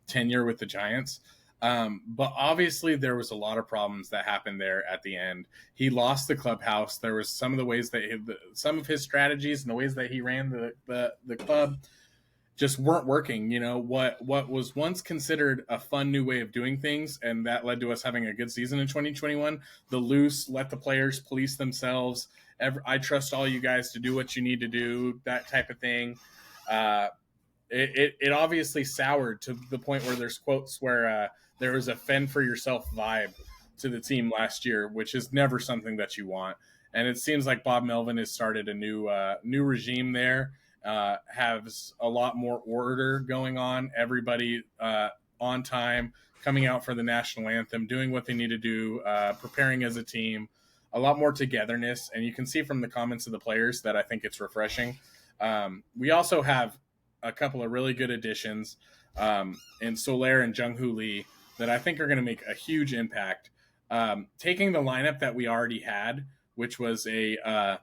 tenure with the Giants. But obviously there was a lot of problems that happened there at the end. He lost the clubhouse. There was some of the ways that some of his strategies and the ways that he ran the club just weren't working. What was once considered a fun new way of doing things, and that led to us having a good season in 2021. The loose, let the players police themselves. I trust all you guys to do what you need to do, that type of thing. it obviously soured to the point where there's quotes where there was a fend for yourself vibe to the team last year, which is never something that you want. And it seems like Bob Melvin has started a new regime there. Has a lot more order going on. Everybody on time, coming out for the national anthem, doing what they need to do, preparing as a team, a lot more togetherness. And you can see from the comments of the players that I think it's refreshing. We also have a couple of really good additions in Soler and Jung-Hoo Lee that I think are going to make a huge impact. Taking the lineup that we already had, which was a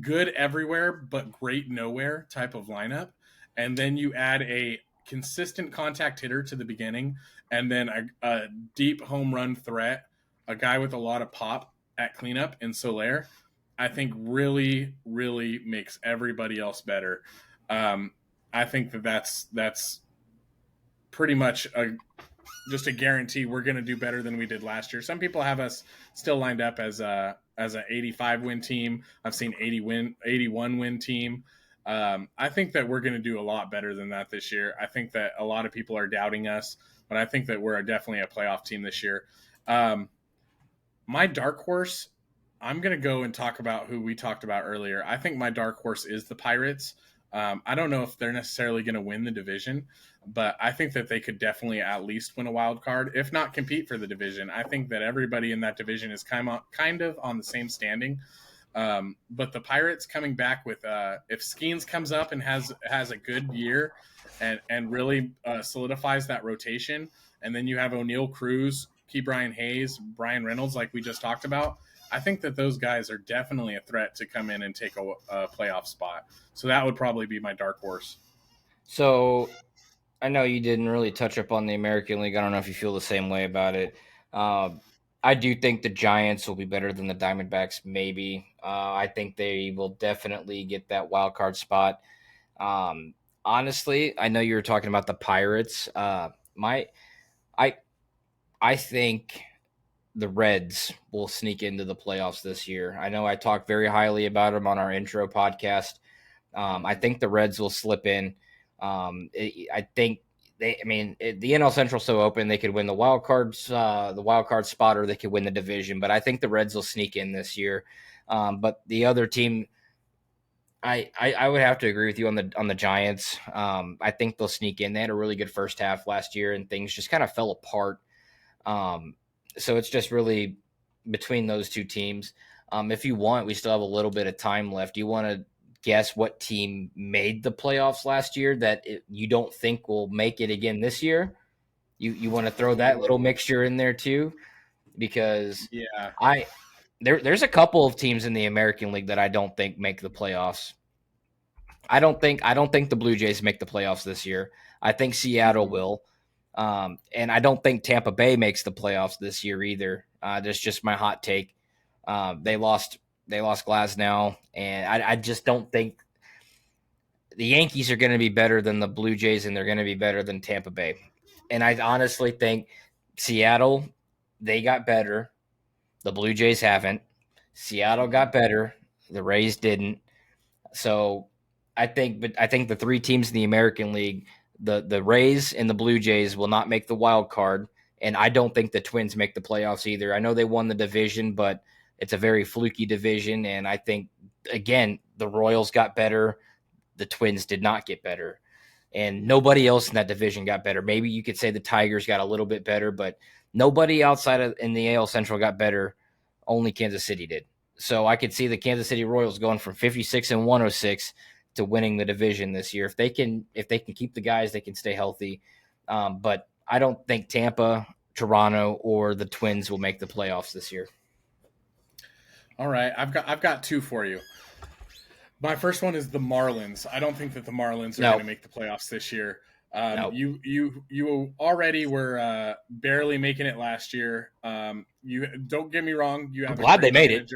good everywhere but great nowhere type of lineup, and then you add a consistent contact hitter to the beginning, and then a deep home run threat, a guy with a lot of pop at cleanup in Soler, I think really, really makes everybody else better. I think that's pretty much just a guarantee we're going to do better than we did last year. Some people have us still lined up as an 85 win team. I've seen 81 win team. I think that we're going to do a lot better than that this year. I think that a lot of people are doubting us, but I think that we're definitely a playoff team this year. My dark horse, I'm going to go and talk about who we talked about earlier. I think my dark horse is the Pirates. I don't know if they're necessarily going to win the division, but I think that they could definitely at least win a wild card, if not compete for the division. I think that everybody in that division is kind of on the same standing. But the Pirates coming back with if Skeens comes up and has a good year and really solidifies that rotation, and then you have O'Neill, Cruz, Ke'Bryan Hayes, Brian Reynolds, like we just talked about, I think that those guys are definitely a threat to come in and take a playoff spot. So that would probably be my dark horse. So I know you didn't really touch up on the American League. I don't know if you feel the same way about it. I do think the Giants will be better than the Diamondbacks, maybe. I think they will definitely get that wild card spot. Honestly, I know you were talking about the Pirates. I think the Reds will sneak into the playoffs this year. I know I talked very highly about them on our intro podcast. I think the Reds will slip in. I think the NL Central's so open they could win the wild card spot, or they could win the division. But I think the Reds will sneak in this year. But the other team, I would have to agree with you on the Giants. I think they'll sneak in. They had a really good first half last year, and things just kind of fell apart. So it's just really between those two teams. If you want, we still have a little bit of time left. Do you want to guess what team made the playoffs last year that you don't think will make it again this year? You want to throw that little mixture in there too? Because there's a couple of teams in the American League that I don't think make the playoffs. I don't think the Blue Jays make the playoffs this year. I think Seattle will. And I don't think Tampa Bay makes the playoffs this year either. That's just my hot take. They lost Glasnow, and I just don't think the Yankees are going to be better than the Blue Jays, and they're going to be better than Tampa Bay. And I honestly think Seattle, they got better. The Blue Jays haven't. Seattle got better. The Rays didn't. So I think the three teams in the American League, the Rays and the Blue Jays, will not make the wild card, and I don't think the Twins make the playoffs either. I know they won the division, but it's a very fluky division, and I think, again, the Royals got better. The Twins did not get better, and nobody else in that division got better. Maybe you could say the Tigers got a little bit better, but nobody outside of in the AL Central got better. Only Kansas City did. So I could see the Kansas City Royals going from 56 and 106 to winning the division this year. If they can keep the guys, they can stay healthy. But I don't think Tampa, Toronto, or the Twins will make the playoffs this year. All right, I've got two for you. My first one is the Marlins. I don't think that the Marlins are going to make the playoffs this year. You already were barely making it last year. You don't get me wrong. I'm glad they made it.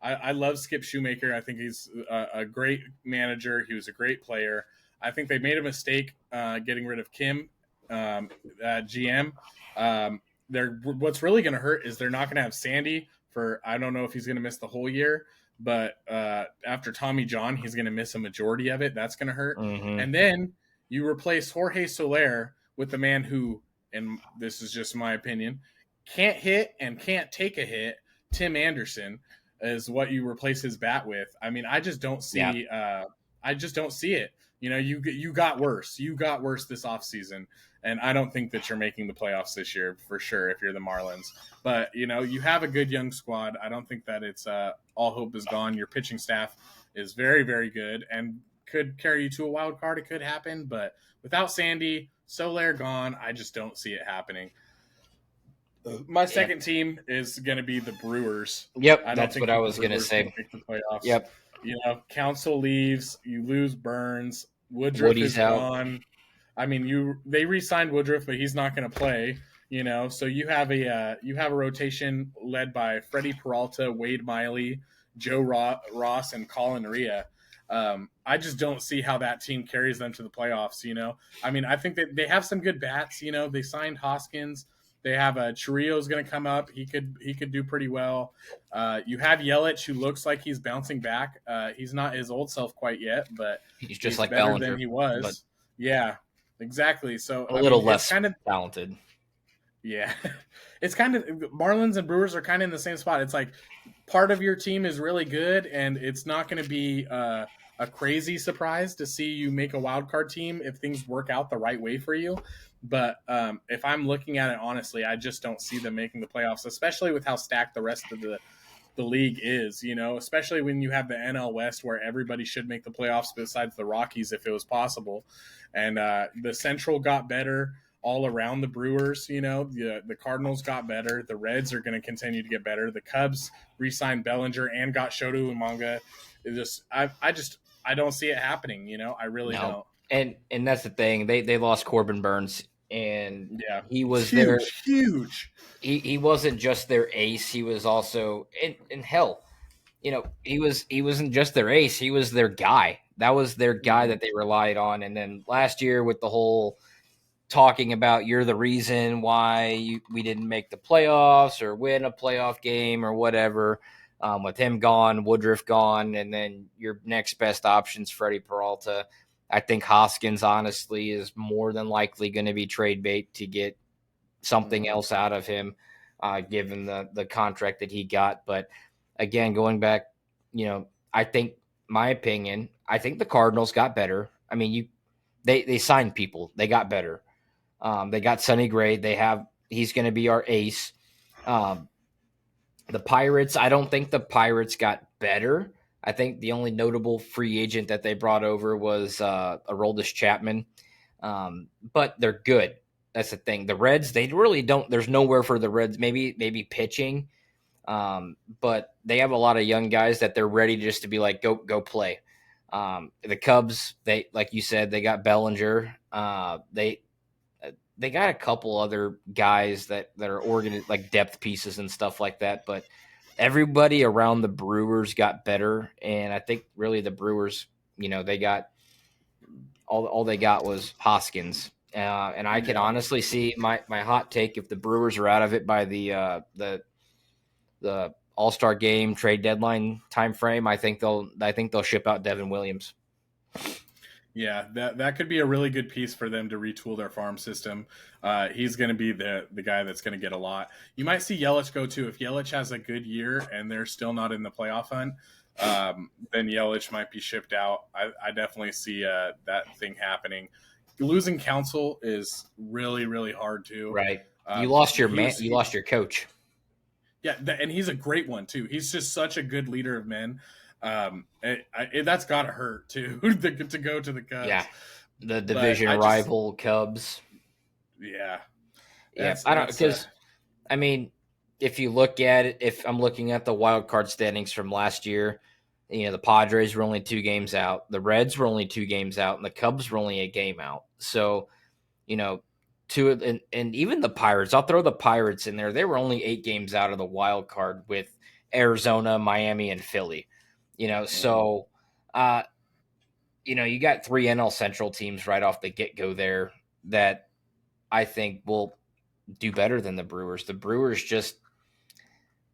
I love Skip Shoemaker. I think he's a great manager. He was a great player. I think they made a mistake getting rid of Kim, GM. What's really going to hurt is they're not going to have Sandy for, I don't know if he's going to miss the whole year, but after Tommy John, he's going to miss a majority of it. That's going to hurt. Mm-hmm. And then You replace Jorge Soler with the man who, and this is just my opinion, can't hit and can't take a hit. Tim Anderson is what you replace his bat with. I mean, I just don't see. I just don't see it. You got worse. You got worse this offseason. And I don't think that you're making the playoffs this year for sure if you're the Marlins. But, you have a good young squad. I don't think that it's all hope is gone. Your pitching staff is very, very good and could carry you to a wild card. It could happen. But without Sandy, Soler gone, I just don't see it happening. My second team is going to be the Brewers. Yep, that's what I was going to say. Make the playoffs. Yep. Council leaves. You lose Burns. Woodruff is gone. I mean, they re-signed Woodruff, but he's not going to play. So you have a rotation led by Freddie Peralta, Wade Miley, Joe Ross, and Colin Ria. I just don't see how that team carries them to the playoffs. I mean, I think that they have some good bats. They signed Hoskins. They have Chirijo's going to come up. He could do pretty well. You have Yelich, who looks like he's bouncing back. He's not his old self quite yet, but he's just like better Bellinger than he was. Yeah, exactly. So a little less kind of talented. Yeah, it's kind of Marlins and Brewers are kind of in the same spot. It's like part of your team is really good, and it's not going to be a crazy surprise to see you make a wild card team if things work out the right way for you. But if I'm looking at it honestly, I just don't see them making the playoffs, especially with how stacked the rest of the league is, especially when you have the NL West where everybody should make the playoffs besides the Rockies if it was possible. And the Central got better all around the Brewers, the Cardinals got better. The Reds are going to continue to get better. The Cubs re-signed Bellinger and got Shota Umanga. I don't see it happening, I really don't. And that's the thing. They lost Corbin Burns. And he was huge. He wasn't just their ace. He was also in hell. He wasn't just their ace. He was their guy. That was their guy that they relied on. And then last year with the whole talking about you're the reason why we didn't make the playoffs or win a playoff game or whatever. With him gone, Woodruff gone, and then your next best option's Freddie Peralta. I think Hoskins, honestly, is more than likely going to be trade bait to get something else out of him, given the contract that he got. But again, going back, I think my opinion, I think the Cardinals got better. I mean, they signed people, they got better. They got Sonny Gray. He's going to be our ace. The Pirates, I don't think the Pirates got better. I think the only notable free agent that they brought over was Aroldis Chapman. But they're good. That's the thing. The Reds, they really don't. There's nowhere for the Reds. Maybe pitching. But they have a lot of young guys that they're ready just to be like, go play. The Cubs, they, like you said, they got Bellinger. They got a couple other guys that are like depth pieces and stuff like that. But everybody around the Brewers got better, and I think really the Brewers, they got all they got was Hoskins, and I can honestly see my hot take if the Brewers are out of it by the All-Star game trade deadline time frame. I think they'll ship out Devin Williams. Yeah, that could be a really good piece for them to retool their farm system. He's going to be the guy that's going to get a lot. You might see Yelich go too. If Yelich has a good year and they're still not in the playoff hunt, then Yelich might be shipped out. I definitely see that thing happening. Losing Council is really, really hard too. Right. You lost your man. You lost your coach. Yeah, and he's a great one too. He's just such a good leader of men. That's got to hurt too to go to the Cubs. Yeah, the division rival Cubs. Yeah, I don't because I mean, if you look at it, if I'm looking at the wild card standings from last year, the Padres were only 2 games out, the Reds were only 2 games out, and the Cubs were only a game out. So, and even the Pirates, I'll throw the Pirates in there. They were only 8 games out of the wild card with Arizona, Miami, and Philly. So, you got 3 NL Central teams right off the get-go there that I think will do better than the Brewers. The Brewers just,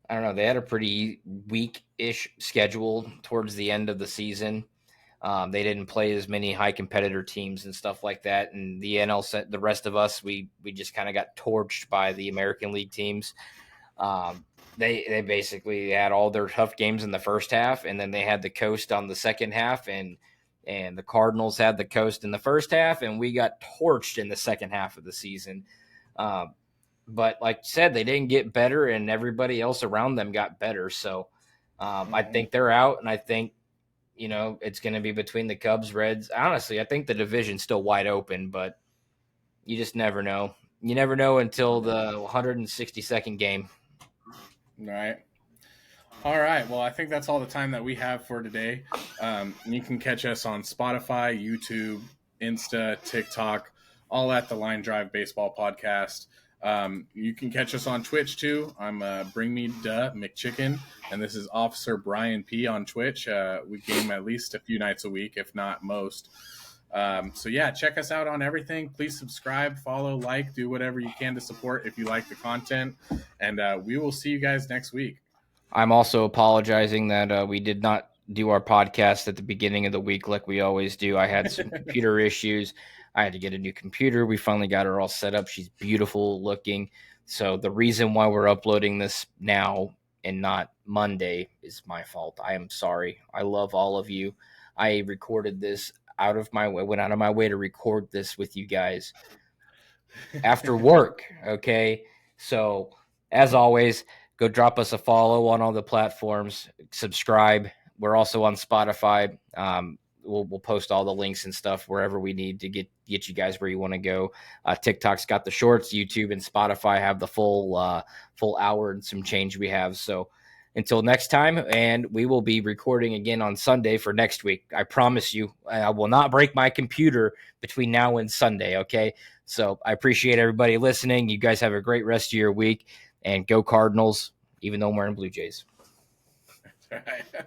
I don't know, they had a pretty weak-ish schedule towards the end of the season. They didn't play as many high competitor teams and stuff like that. And the the rest of us, we just kind of got torched by the American League teams. They basically had all their tough games in the first half, and then they had the coast on the second half, and the Cardinals had the coast in the first half, and we got torched in the second half of the season. But like I said, they didn't get better, and everybody else around them got better. So I think they're out, and I think it's going to be between the Cubs, Reds. Honestly, I think the division's still wide open, but you just never know. You never know until the 162nd game. All right. Well, I think that's all the time that we have for today. You can catch us on Spotify, YouTube, Insta, TikTok, all at the Line Drive Baseball Podcast. You can catch us on Twitch too. I'm Bring Me Duh McChicken, and this is Officer Brian P on Twitch. We game at least a few nights a week, if not most. So yeah, check us out on everything. Please subscribe, follow, like, do whatever you can to support if you like the content. And we will see you guys next week. I'm also apologizing that we did not do our podcast at the beginning of the week like we always do. I had some computer issues. I had to get a new computer. We finally got her all set up. She's beautiful looking. So the reason why we're uploading this now and not Monday is my fault. I am sorry. I love all of you. I recorded this went out of my way to record this with you guys after work. Okay. So as always, go drop us a follow on all the platforms. Subscribe. We're also on Spotify. We'll post all the links and stuff wherever we need to get you guys where you want to go. TikTok's got the shorts. YouTube and Spotify have the full hour and some change we have. So until next time, and we will be recording again on Sunday for next week. I promise you, I will not break my computer between now and Sunday. Okay. So I appreciate everybody listening. You guys have a great rest of your week. And go Cardinals, even though I'm wearing Blue Jays. That's right.